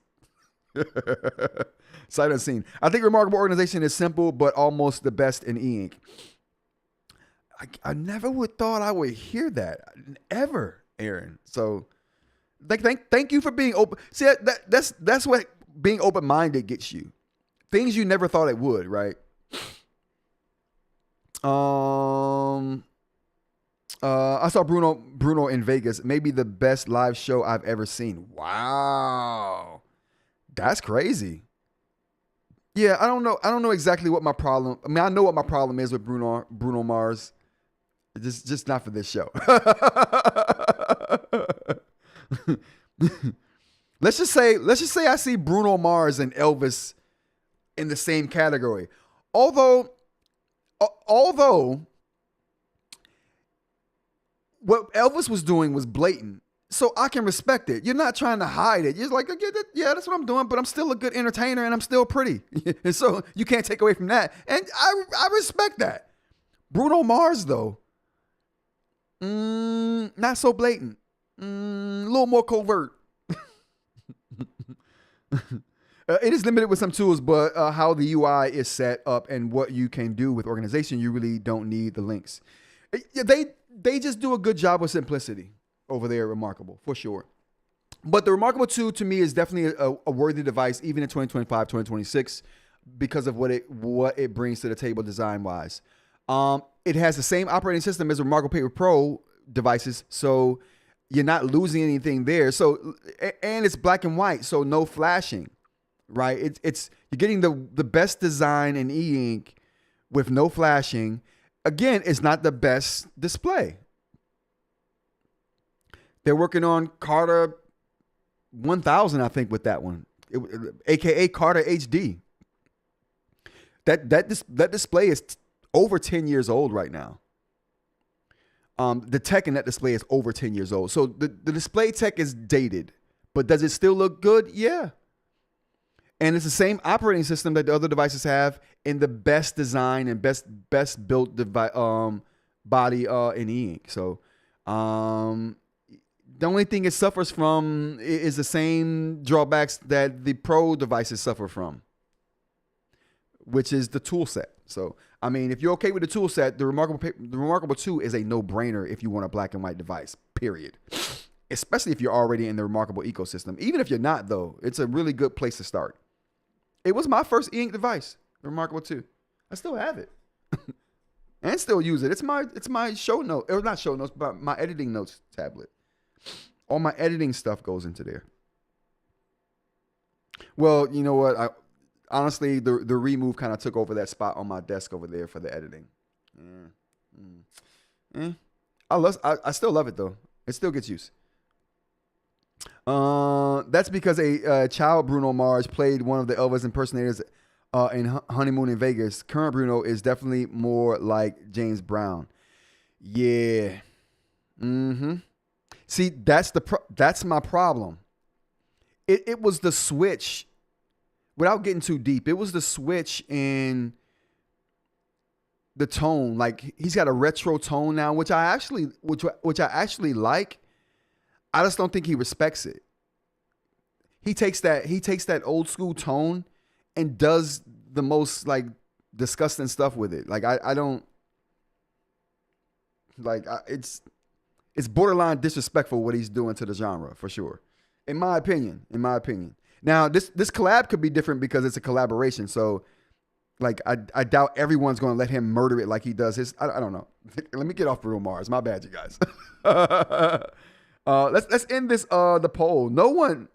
Sight unseen. I think Remarkable Organization is simple, but almost the best in e-ink. I never would thought I would hear that ever, Aaron. So, thank you for being open. See, that's what being open-minded gets you. Things you never thought it would, right? I saw Bruno in Vegas. Maybe the best live show I've ever seen. Wow, that's crazy. Yeah, I don't know exactly what my problem. I mean, I know what my problem is with Bruno Mars. Just not for this show. Let's just say I see Bruno Mars and Elvis in the same category. Although what Elvis was doing was blatant. So I can respect it. You're not trying to hide it. You're like, yeah, that's what I'm doing, but I'm still a good entertainer and I'm still pretty. And so you can't take away from that. And I respect that. Bruno Mars, though, not so blatant. A little more covert. It is limited with some tools, but how the UI is set up and what you can do with organization, you really don't need the links. They just do a good job with simplicity over there. Remarkable, for sure. But the Remarkable 2 to me is definitely a worthy device, even in 2025, 2026, because of what it brings to the table design wise. It has the same operating system as Remarkable Paper Pro devices, so you're not losing anything there. So, and it's black and white, so no flashing, right? You're getting the best design in eInk with no flashing. Again, it's not the best display. They're working on Carta 1000, I think, with that one, aka Carta HD. That display is over 10 years old right now. The tech in that display is over 10 years old. So the display tech is dated, but does it still look good? Yeah. And it's the same operating system that the other devices have in the best design and best built body in eInk. So the only thing it suffers from is the same drawbacks that the Pro devices suffer from, which is the tool set. So, I mean, if you're okay with the tool set, the Remarkable 2 is a no-brainer if you want a black and white device, period. Especially if you're already in the Remarkable ecosystem. Even if you're not, though, it's a really good place to start. It was my first eInk device, the Remarkable 2. I still have it. And still use it. It's my show note, or not show notes, but my editing notes tablet. All my editing stuff goes into there. Well, you know what? Honestly, the remove kind of took over that spot on my desk over there for the editing. I still love it, though. It still gets use. That's because a child Bruno Mars played one of the Elvis impersonators in Honeymoon in Vegas. Current Bruno is definitely more like James Brown. Yeah. See, that's my problem. It was the switch. Without getting too deep, it was the switch in the tone. Like, he's got a retro tone now, which I actually like. I just don't think he respects it. He takes that old school tone and does the most like disgusting stuff with it. Like I don't like it's borderline disrespectful what he's doing to the genre, for sure. In my opinion. Now, this collab could be different because it's a collaboration. So, like, I doubt everyone's going to let him murder it like he does his. I don't know. Let me get off Bruno Mars. My bad, you guys. Let's end this the poll. No one.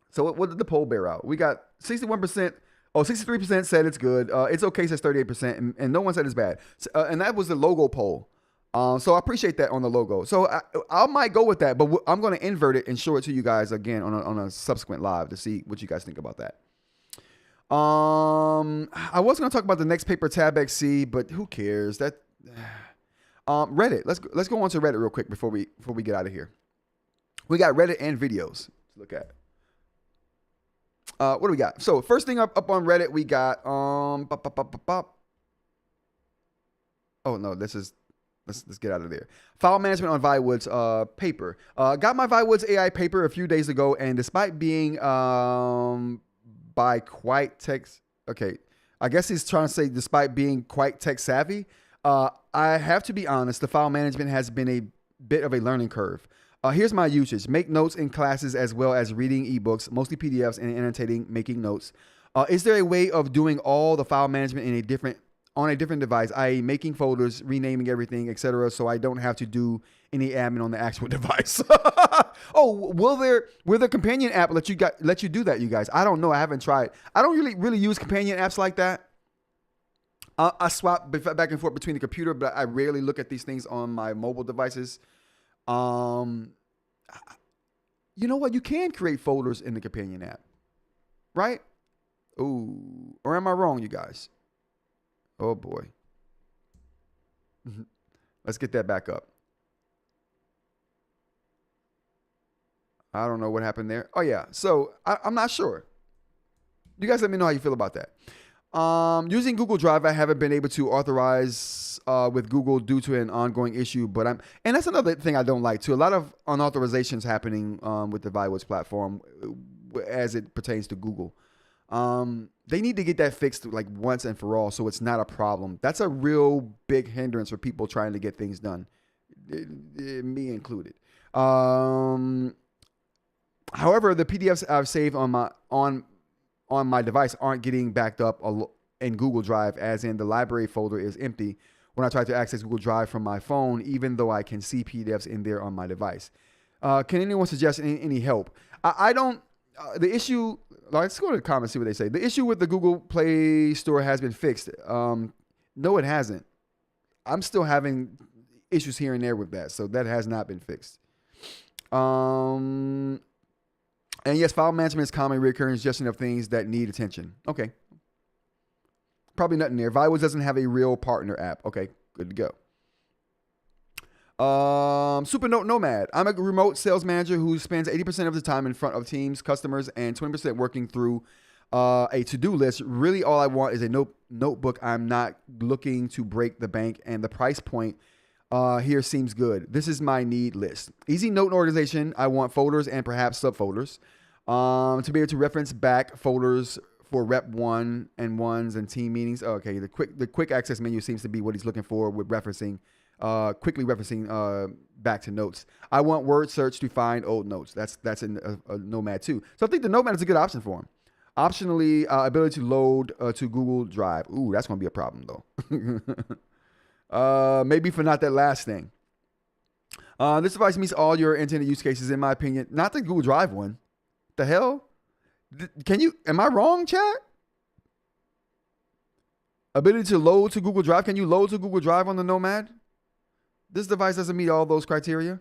So what did the poll bear out? We got 61%. 63% said it's good. It's okay says 38%, and no one said it's bad. And that was the logo poll. So I appreciate that on the logo. So I might go with that, but I'm going to invert it and show it to you guys again on a subsequent live to see what you guys think about that. I was going to talk about the next paper Tab XC, but who cares? Reddit. Let's go on to Reddit real quick before we get out of here. We got Reddit and videos to look at. What do we got? So first thing up on Reddit, we got oh no, let's get out of there. File management on Viwoods paper. Got my Viwoods AI paper a few days ago, and despite being by quite tech, okay, I guess he's trying to say despite being quite tech savvy, I have to be honest, the file management has been a bit of a learning curve. Here's my usage. Make notes in classes as well as reading ebooks, mostly PDFs, and annotating, making notes. Is there a way of doing all the file management on a different device, i.e. making folders, renaming everything, etc., so I don't have to do any admin on the actual device? Oh, will the companion app let you do that, you guys? I don't know. I haven't tried. I don't really use companion apps like that. I swap back and forth between the computer, but I rarely look at these things on my mobile devices. You know what? You can create folders in the companion app, right? Ooh, or am I wrong, you guys? Oh boy. Let's get that back up. I don't know what happened there. Oh yeah. So I'm not sure. You guys let me know how you feel about that. Using Google Drive, I haven't been able to authorize with Google due to an ongoing issue, and that's another thing I don't like too. A lot of unauthorizations happening with the Viwoods platform as it pertains to Google. They need to get that fixed like once and for all, so it's not a problem. That's a real big hindrance for people trying to get things done, me included. However, the PDFs I've saved on my device aren't getting backed up in Google Drive, as in the library folder is empty when I try to access Google Drive from my phone, even though I can see PDFs in there on my device. Can anyone suggest any help? I don't. The issue, let's go to the comments, see what they say. The issue with the Google Play Store has been fixed. No, it hasn't. I'm still having issues here and there with that, so that has not been fixed. And yes, file management is common recurring suggestion of things that need attention. Okay. Probably nothing there. Viwoods doesn't have a real partner app. Okay, good to go. Supernote Nomad. I'm a remote sales manager who spends 80% of the time in front of teams, customers, and 20% working through a to-do list. Really, all I want is a notebook. I'm not looking to break the bank, and the price point here seems good. This is my need list. Easy note organization. I want folders and perhaps subfolders to be able to reference back folders for rep 1 and 1s and team meetings. Okay, the quick access menu seems to be what he's looking for with referencing. Quickly referencing back to notes. I want word search to find old notes. That's in a Nomad too. So I think the Nomad is a good option for him. Optionally, ability to load to Google Drive. Ooh, that's going to be a problem though. Maybe for not that last thing. This device meets all your intended use cases, in my opinion. Not the Google Drive one. The hell? Am I wrong, chat? Ability to load to Google Drive. Can you load to Google Drive on the Nomad? This device doesn't meet all those criteria.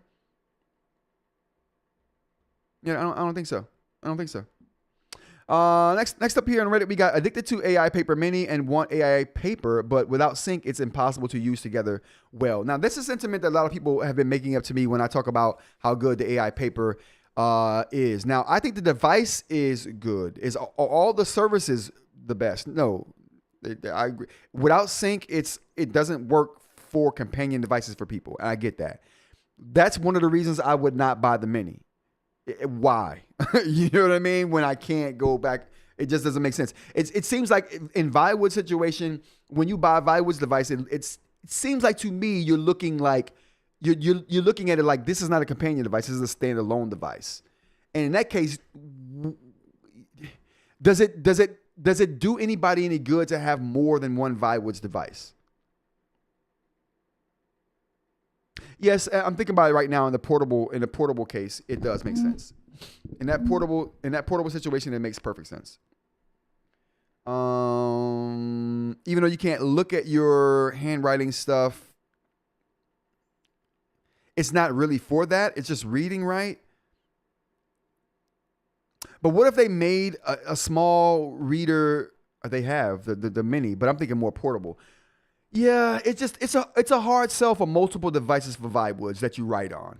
Yeah, I don't think so. I don't think so. Next up here on Reddit, we got addicted to AI Paper Mini and want AI Paper, but without sync, it's impossible to use together well. Now, this is a sentiment that a lot of people have been making up to me when I talk about how good the AI Paper is. Now, I think the device is good. Is all the services the best? No, I agree. Without sync, it doesn't work for companion devices for people. And I get that. That's one of the reasons I would not buy the Mini. Why? You know what I mean? When I can't go back, it just doesn't make sense. It seems like in Viwoods situation, when you buy a Viwoods device, it seems like to me you're looking like you're looking at it like this is not a companion device. This is a standalone device. And in that case, does it do anybody any good to have more than one Viwoods device? Yes, I'm thinking about it right now in the portable case, it does make sense. In that portable situation, it makes perfect sense. Even though you can't look at your handwriting stuff, it's not really for that. It's just reading, right? But what if they made a small reader? They have the Mini, but I'm thinking more portable. Yeah, it's a hard sell for multiple devices for Viwoods that you write on.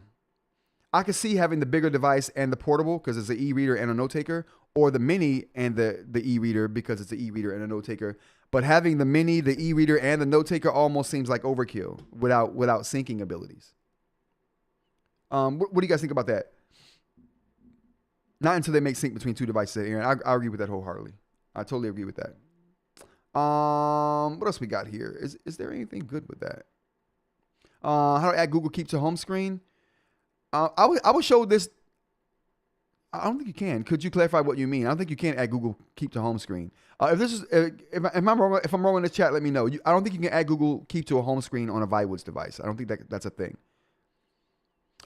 I could see having the bigger device and the portable because it's an e-reader and a note taker, or the Mini and the e-reader because it's an e-reader and a note taker. But having the Mini, the e-reader, and the note taker almost seems like overkill without syncing abilities. What do you guys think about that? Not until they make sync between two devices, Aaron. I agree with that wholeheartedly. I totally agree with that. What else we got here? Is there anything good with that? How to add Google Keep to home screen? I would show this. I don't think you can. Could you clarify what you mean? I don't think you can add Google Keep to home screen. If I'm wrong in the chat, let me know. I don't think you can add Google Keep to a home screen on a Viwoods device. I don't think that's a thing.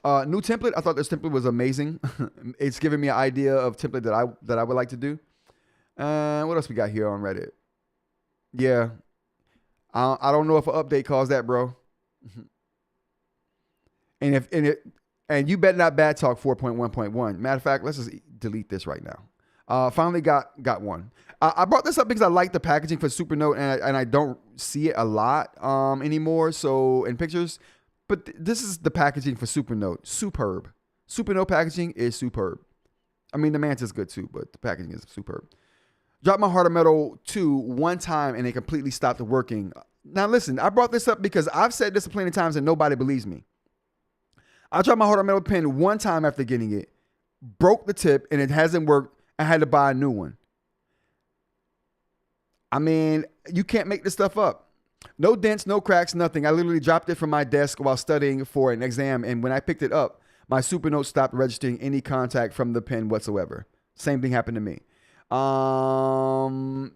New template. I thought this template was amazing. It's giving me an idea of template that I would like to do. What else we got here on Reddit? Yeah. I don't know if an update caused that, bro. And you better not bad talk 4.1.1. Matter of fact, let's just delete this right now. Finally got one. I brought this up because I like the packaging for Supernote, and I don't see it a lot anymore. So in pictures, but this is the packaging for Supernote. Superb. Supernote packaging is superb. I mean, the Manta's good too, but the packaging is superb. Dropped my Heart of Metal 2 one time and it completely stopped working. Now listen, I brought this up because I've said this plenty of times and nobody believes me. I dropped my Heart of Metal pen one time after getting it, broke the tip, and it hasn't worked. I had to buy a new one. I mean, you can't make this stuff up. No dents, no cracks, nothing. I literally dropped it from my desk while studying for an exam, and when I picked it up, my Supernote stopped registering any contact from the pen whatsoever. Same thing happened to me. You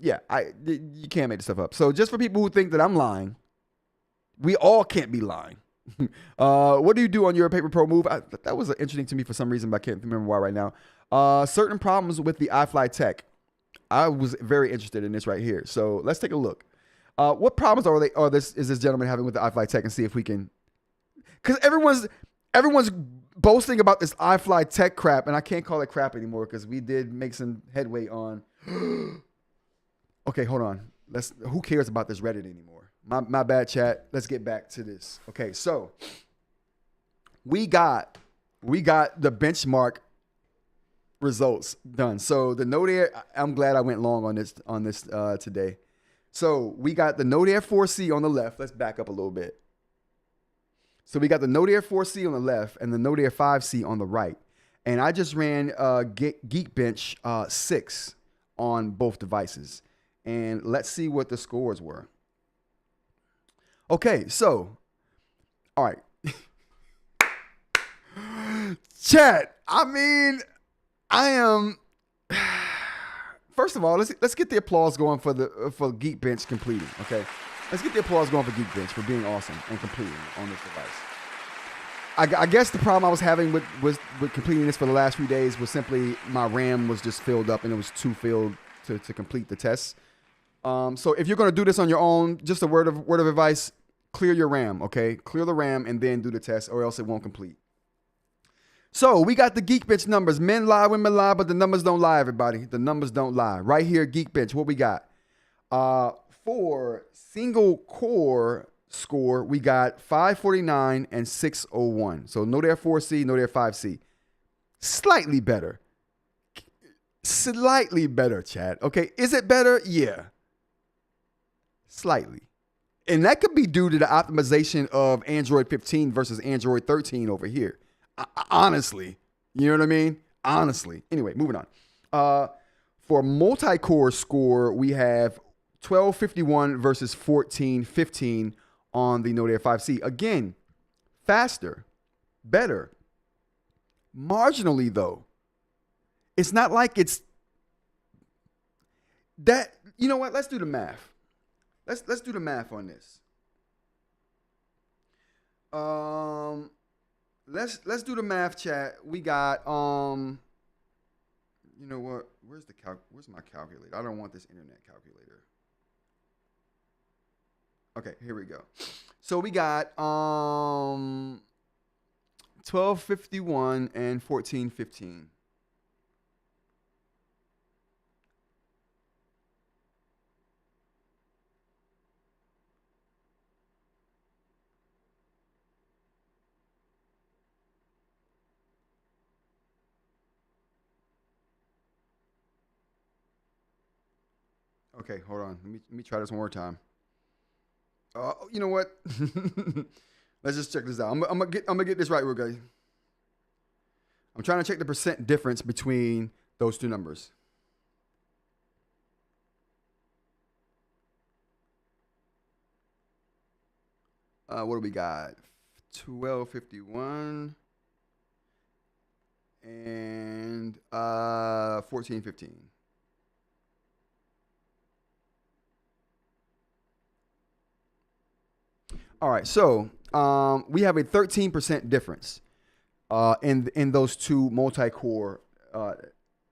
can't make this stuff up. So just for people who think that I'm lying, we all can't be lying. What do you do on your Paper Pro Move? That was interesting to me for some reason, but I can't remember why right now. Certain problems with the iFly Tech. I was very interested in this right here. So let's take a look. What problems is this gentleman having with the iFly Tech, and see if we can, because everyone's boasting about this iFly Tech crap, and I can't call it crap anymore because we did make some headway on. Okay, hold on. Who cares about this Reddit anymore? My bad, chat. Let's get back to this. Okay, so we got the benchmark results done. So the Note Air, I'm glad I went long on this today. So we got the Note Air 4C on the left. Let's back up a little bit. So we got the Note Air 4C on the left and the Note Air 5C on the right. And I just ran Geekbench 6 on both devices. And let's see what the scores were. Okay, so, all right. Chat, I mean, I am... First of all, let's get the applause going for Geekbench completing, okay? Let's get the applause going for Geekbench for being awesome and completing on this device. I guess the problem I was having with completing this for the last few days was simply my RAM was just filled up and it was too filled to complete the tests. So if you're going to do this on your own, just a word of advice, clear your RAM, okay? Clear the RAM and then do the test, or else it won't complete. So we got the Geekbench numbers. Men lie, women lie, but the numbers don't lie, everybody. The numbers don't lie. Right here, Geekbench, what we got? For single core score, we got 549 and 601. So Note Air 4C, Note Air 5C. Slightly better. Slightly better, chat. Okay, is it better? Yeah. Slightly. And that could be due to the optimization of Android 15 versus Android 13 over here. Honestly. You know what I mean? Honestly. Anyway, moving on. For multi-core score, we have 1251 versus 1415 on the Note Air 5C. Again, faster, better. Marginally, though. It's not like it's that. You know what? Let's do the math. Let's do the math on this. Let's do the math, chat. We got you know what? Where's my calculator? I don't want this internet calculator. Okay, here we go. So we got 1251 and 1415. Okay, hold on. Let me try this one more time. You know what? Let's just check this out. I'm gonna get this right, guys. I'm trying to check the percent difference between those two numbers. What do we got? 1251 and 1415. All right, so we have a 13% difference in those two multi-core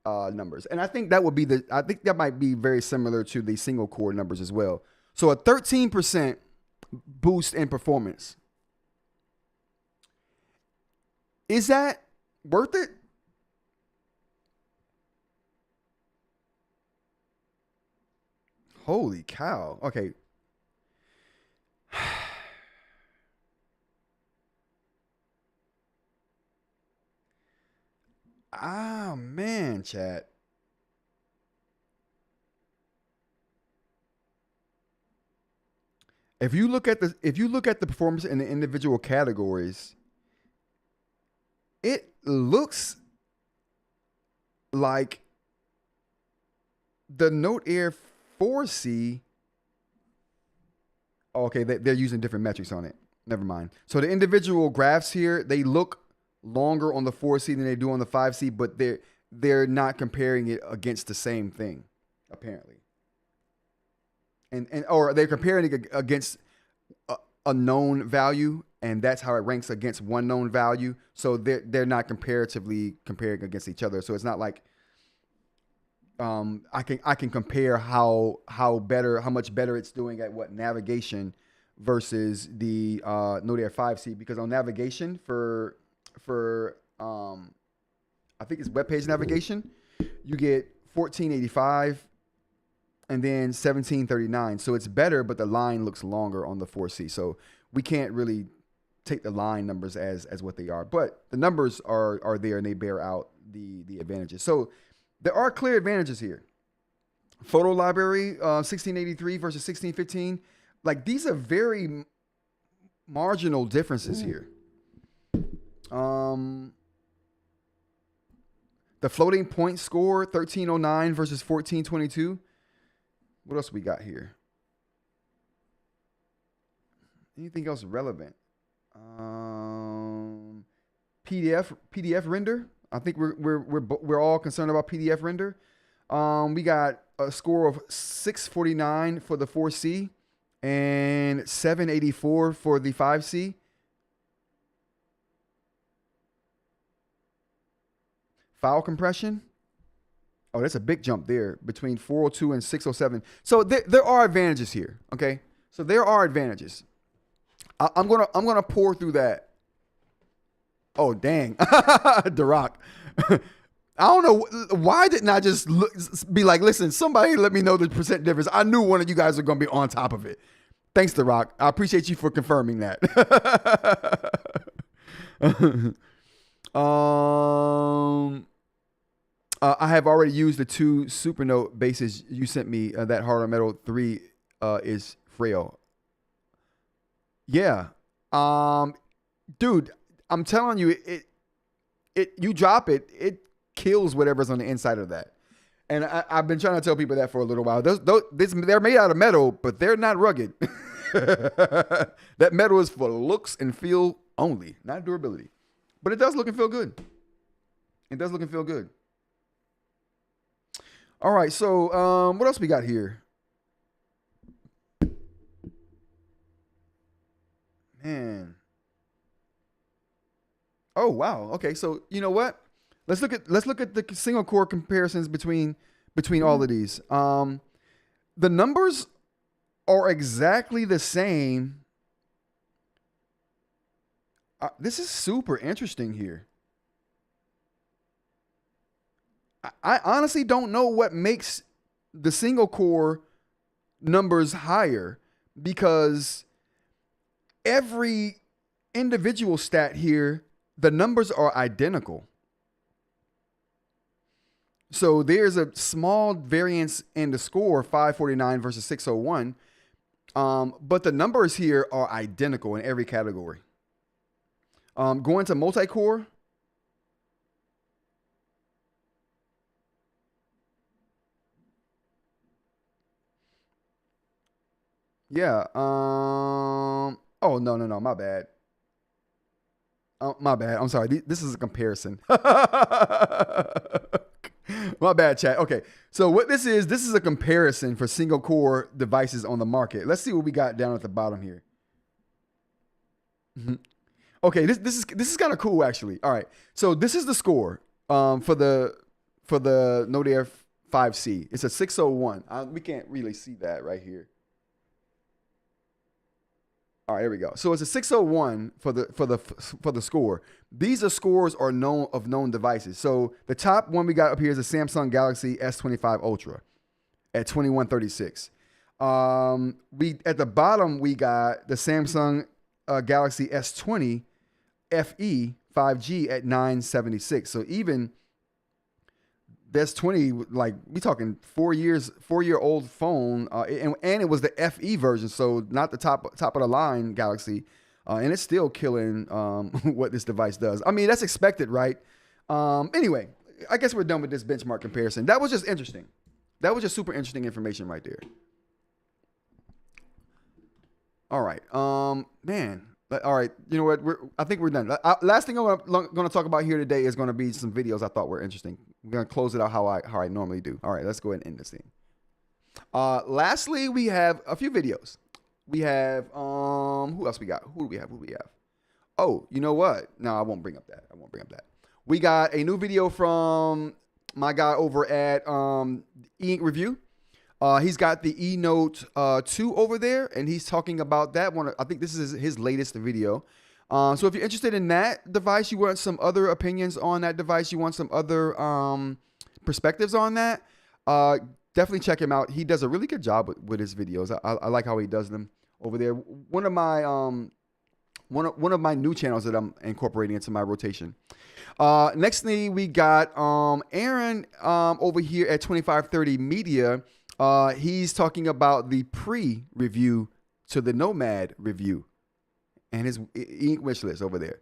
numbers, and I think that might be very similar to the single-core numbers as well. So a 13% boost in performance. Is that worth it? Holy cow! Okay. Ah, man, chat. If you look at the performance in the individual categories, it looks like the Note Air 4C. Oh, okay, they're using different metrics on it. Never mind. So the individual graphs here, they look longer on the 4C than they do on the 5C, but they're not comparing it against the same thing, apparently. And or they're comparing it against a known value, and that's how it ranks against one known value. So they're not comparatively comparing against each other. So it's not like I can compare how much better it's doing at what navigation versus the Note Air 5C, because on navigation for I think it's web page navigation, you get 1485 and then 1739. So it's better, but the line looks longer on the 4C. So we can't really take the line numbers as what they are, but the numbers are there and they bear out the advantages. So there are clear advantages here. Photo library, 1683 versus 1615. Like, these are very marginal differences here. The floating point score, 1309 versus 1422. What else we got here? Anything else relevant? PDF render. I think we're all concerned about PDF render. We got a score of 649 for the 4C and 784 for the 5C. File compression. Oh, that's a big jump there between 402 and 607. So there are advantages here. Okay, so there are advantages. I'm gonna pour through that. Oh, dang, The Rock. I don't know why didn't I just be like, listen, somebody let me know the percent difference. I knew one of you guys were gonna be on top of it. Thanks, The Rock. I appreciate you for confirming that. I have already used the 2 Supernote bases you sent me. That Hard Metal 3 is frail. Yeah. Dude, I'm telling you, you drop it, it kills whatever's on the inside of that. And I've been trying to tell people that for a little while. They're made out of metal, but they're not rugged. That metal is for looks and feel only, not durability. But it does look and feel good. It does look and feel good. All right, so what else we got here? Man. Oh, wow. Okay, so you know what? Let's look at the single core comparisons between all of these. The numbers are exactly the same. This is super interesting here. I honestly don't know what makes the single core numbers higher, because every individual stat here, the numbers are identical. So there's a small variance in the score, 549 versus 601. But the numbers here are identical in every category. Going to multi-core. Yeah. Oh, no. My bad. My bad. I'm sorry. This is a comparison. My bad, chat. Okay. So what this is a comparison for single core devices on the market. Let's see what we got down at the bottom here. Mm-hmm. Okay. This is kind of cool, actually. All right. So this is the score for the Note Air 5C. It's a 601. We can't really see that right here. All right, here we go. So it's a 601 for the score. These are scores of known devices. So the top one we got up here is a Samsung Galaxy S25 Ultra at 2136. At the bottom we got the Samsung Galaxy S20 FE 5G at 976. So even That's 20, like we talking 4-year-old phone, and it was the FE version, so not the top of the line Galaxy, and it's still killing what this device does. I mean, that's expected, right? Anyway, I guess we're done with this benchmark comparison. That was just interesting. That was just super interesting information right there. All right, man. All right, you know what? I think we're done. Last thing I'm going to talk about here today is going to be some videos I thought were interesting. We're going to close it out how I normally do. All right, let's go ahead and end this thing. Lastly, we have a few videos. We have who else we got? Who do we have? Oh, you know what? No, I won't bring up that. We got a new video from my guy over at eInk Review. He's got the eNote 2 over there, and he's talking about that one. I think this is his latest video. So if you're interested in that device, you want some other opinions on that device, you want some other perspectives on that, definitely check him out. He does a really good job with his videos. I like how he does them over there. One of my new channels that I'm incorporating into my rotation. Next thing we got Aaron over here at 2530 Media. He's talking about the pre-review to the Nomad review and his eInk wish list over there.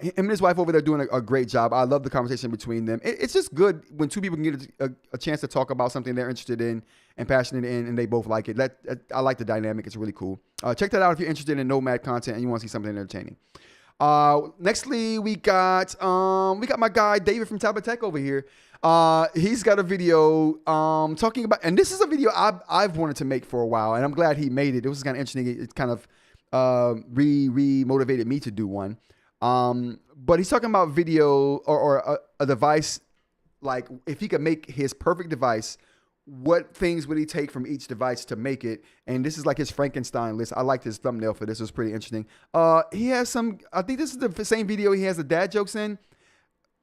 Him and his wife over there doing a great job. I love the conversation between them. It's just good when two people can get a chance to talk about something they're interested in and passionate in, and they both like it. I like the dynamic. It's really cool. Check that out if you're interested in Nomad content and you want to see something entertaining. Nextly, we got my guy David from Tablet Tech over here. He's got a video talking about, and this is a video I've wanted to make for a while, and I'm glad he made it. It was kind of interesting. It kind of re-motivated me to do one. But he's talking about video or a device, like if he could make his perfect device, what things would he take from each device to make it? And this is like his Frankenstein list. I liked his thumbnail for this. It was pretty interesting. He has some, I think this is the same video he has the dad jokes in.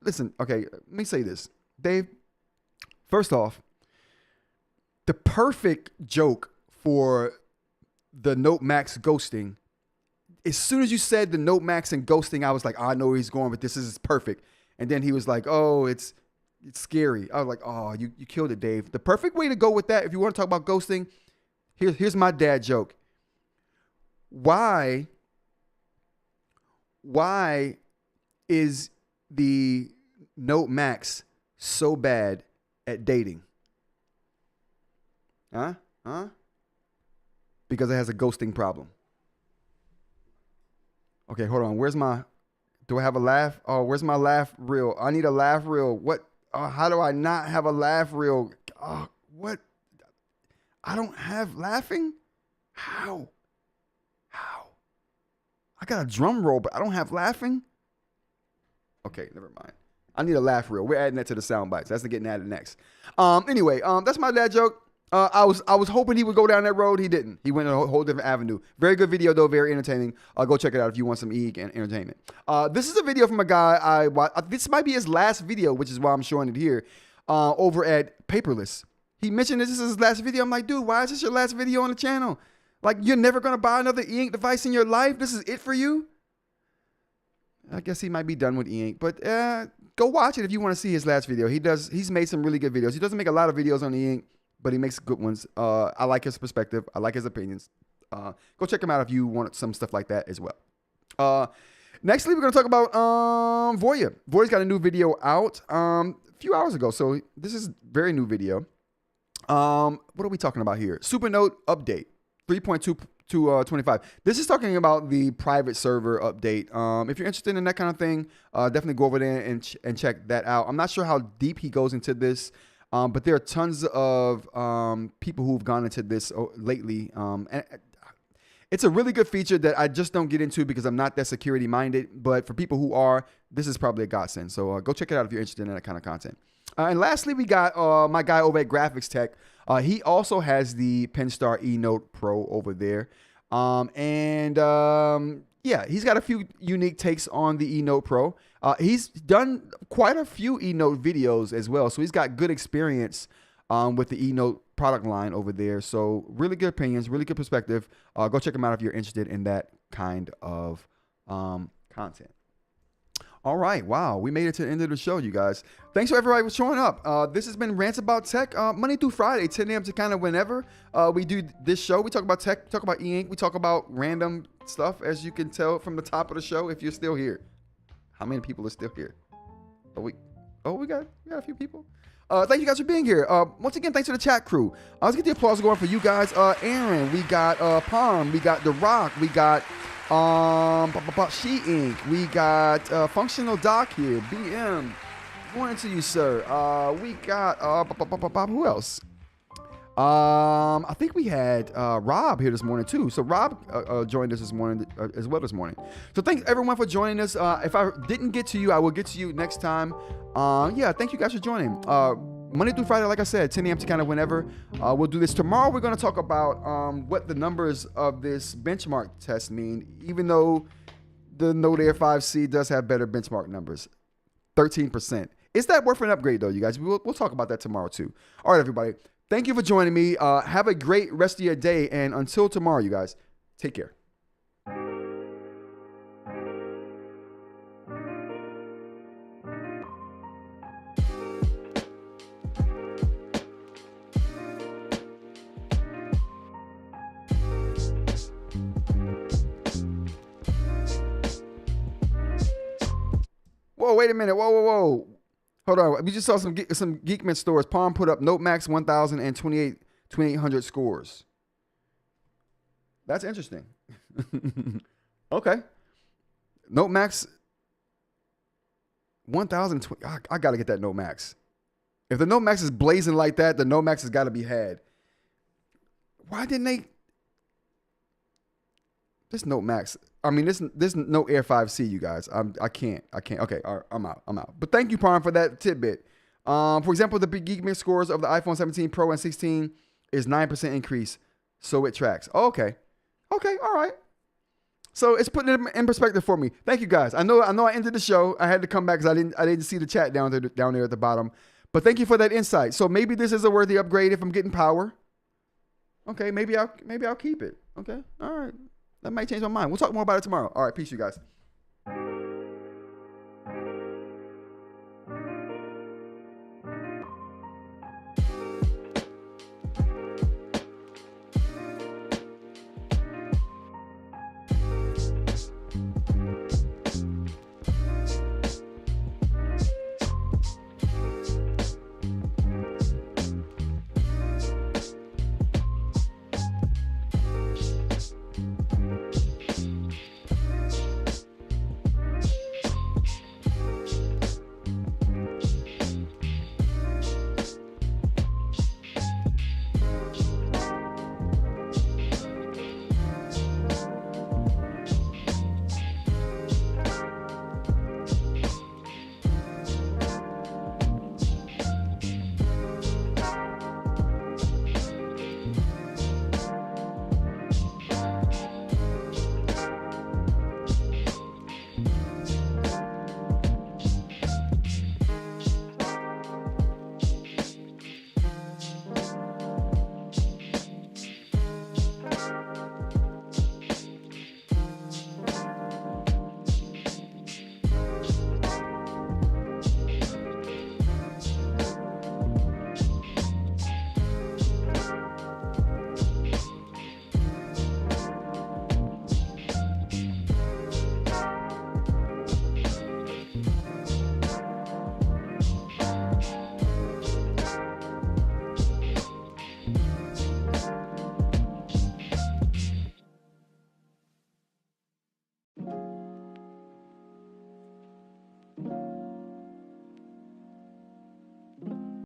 Listen, okay, let me say this. Dave, first off, the perfect joke for the Note Max ghosting, as soon as you said the Note Max and ghosting, I was like, I know where he's going, but this is perfect. And then he was like, oh, it's scary. I was like, oh, you killed it, Dave. The perfect way to go with that, if you want to talk about ghosting, here's my dad joke. Why is the Note Max so bad at dating? Huh? Because it has a ghosting problem. Okay, hold on. Do I have a laugh? Oh, where's my laugh reel? I need a laugh reel. What? How do I not have a laugh reel? What? I don't have laughing? How? I got a drum roll, but I don't have laughing? Okay, never mind. I need a laugh reel. We're adding that to the sound bites. That's getting added next. Anyway, that's my dad joke. I was hoping he would go down that road. He didn't. He went a whole different avenue. Very good video though. Very entertaining. Go check it out if you want some eInk and entertainment. This is a video from a guy this might be his last video, which is why I'm showing it here. Over at Paperless. He mentioned this is his last video. I'm like, dude, why is this your last video on the channel? Like, you're never gonna buy another eInk device in your life. This is it for you. I guess he might be done with eInk, but go watch it if you want to see his last video. He's made some really good videos. He doesn't make a lot of videos on eInk, but he makes good ones. I like his perspective. I like his opinions. Go check him out if you want some stuff like that as well. Nextly, we're going to talk about Voya. Voya's got a new video out a few hours ago, so this is a very new video. What are we talking about here? Supernote update 3.2 to 25. This is talking about the private server update. If you're interested in that kind of thing, definitely go over there and check that out. I'm not sure how deep he goes into this. But there are tons of people who've gone into this lately. And it's a really good feature that I just don't get into because I'm not that security minded. But for people who are, this is probably a godsend. So go check it out if you're interested in that kind of content. And lastly, we got my guy over at Graphics Tech. He also has the Penstar eNote Pro over there. Yeah, he's got a few unique takes on the eNote Pro. He's done quite a few eNote videos as well. So he's got good experience with the eNote product line over there. So really good opinions, really good perspective. Go check him out if you're interested in that kind of content. All right. Wow. We made it to the end of the show, you guys. Thanks for everybody for showing up. This has been Rants About Tech, Monday through Friday, 10 a.m. to kind of whenever we do this show. We talk about tech, talk about eInk, we talk about random stuff, as you can tell from the top of the show, if you're still here. How many people are still here? We got a few people. Thank you guys for being here. Once again, thanks to the chat crew. Let's get the applause going for you guys. Aaron, we got Palm, we got The Rock, we got eInk, we got Functional Doc here, BM. Morning to you, sir. We got who else? I think we had Rob here this morning too. So Rob joined us this morning as well this morning. So thanks everyone for joining us. If I didn't get to you, I will get to you next time. Yeah, thank you guys for joining. Monday through Friday, like I said, 10 a.m. to kind of whenever. We'll do this tomorrow. We're going to talk about what the numbers of this benchmark test mean, even though the Note Air 5C does have better benchmark numbers, 13%. Is that worth an upgrade though, you guys? We'll talk about that tomorrow too. All right, everybody. Thank you for joining me. Have a great rest of your day. And until tomorrow, you guys, take care. Whoa, wait a minute. Whoa. Hold on. We just saw some Geekman stores. Palm put up Note Max 1000 and 2800 scores. That's interesting. Okay. Note Max 1000. I got to get that Note Max. If the Note Max is blazing like that, the Note Max has got to be had. Why didn't they? This Note Max. I mean, this Note Air 5C, you guys. I can't. Okay, all right, I'm out. But thank you, Palm, for that tidbit. For example, the big Geekman scores of the iPhone 17 Pro and 16 is 9% increase, so it tracks. Oh, okay, all right. So it's putting it in perspective for me. Thank you, guys. I know I ended the show. I had to come back because I didn't see the chat down there at the bottom. But thank you for that insight. So maybe this is a worthy upgrade if I'm getting power. Okay, maybe I'll keep it. Okay, all right. That might change my mind. We'll talk more about it tomorrow. All right, peace, you guys.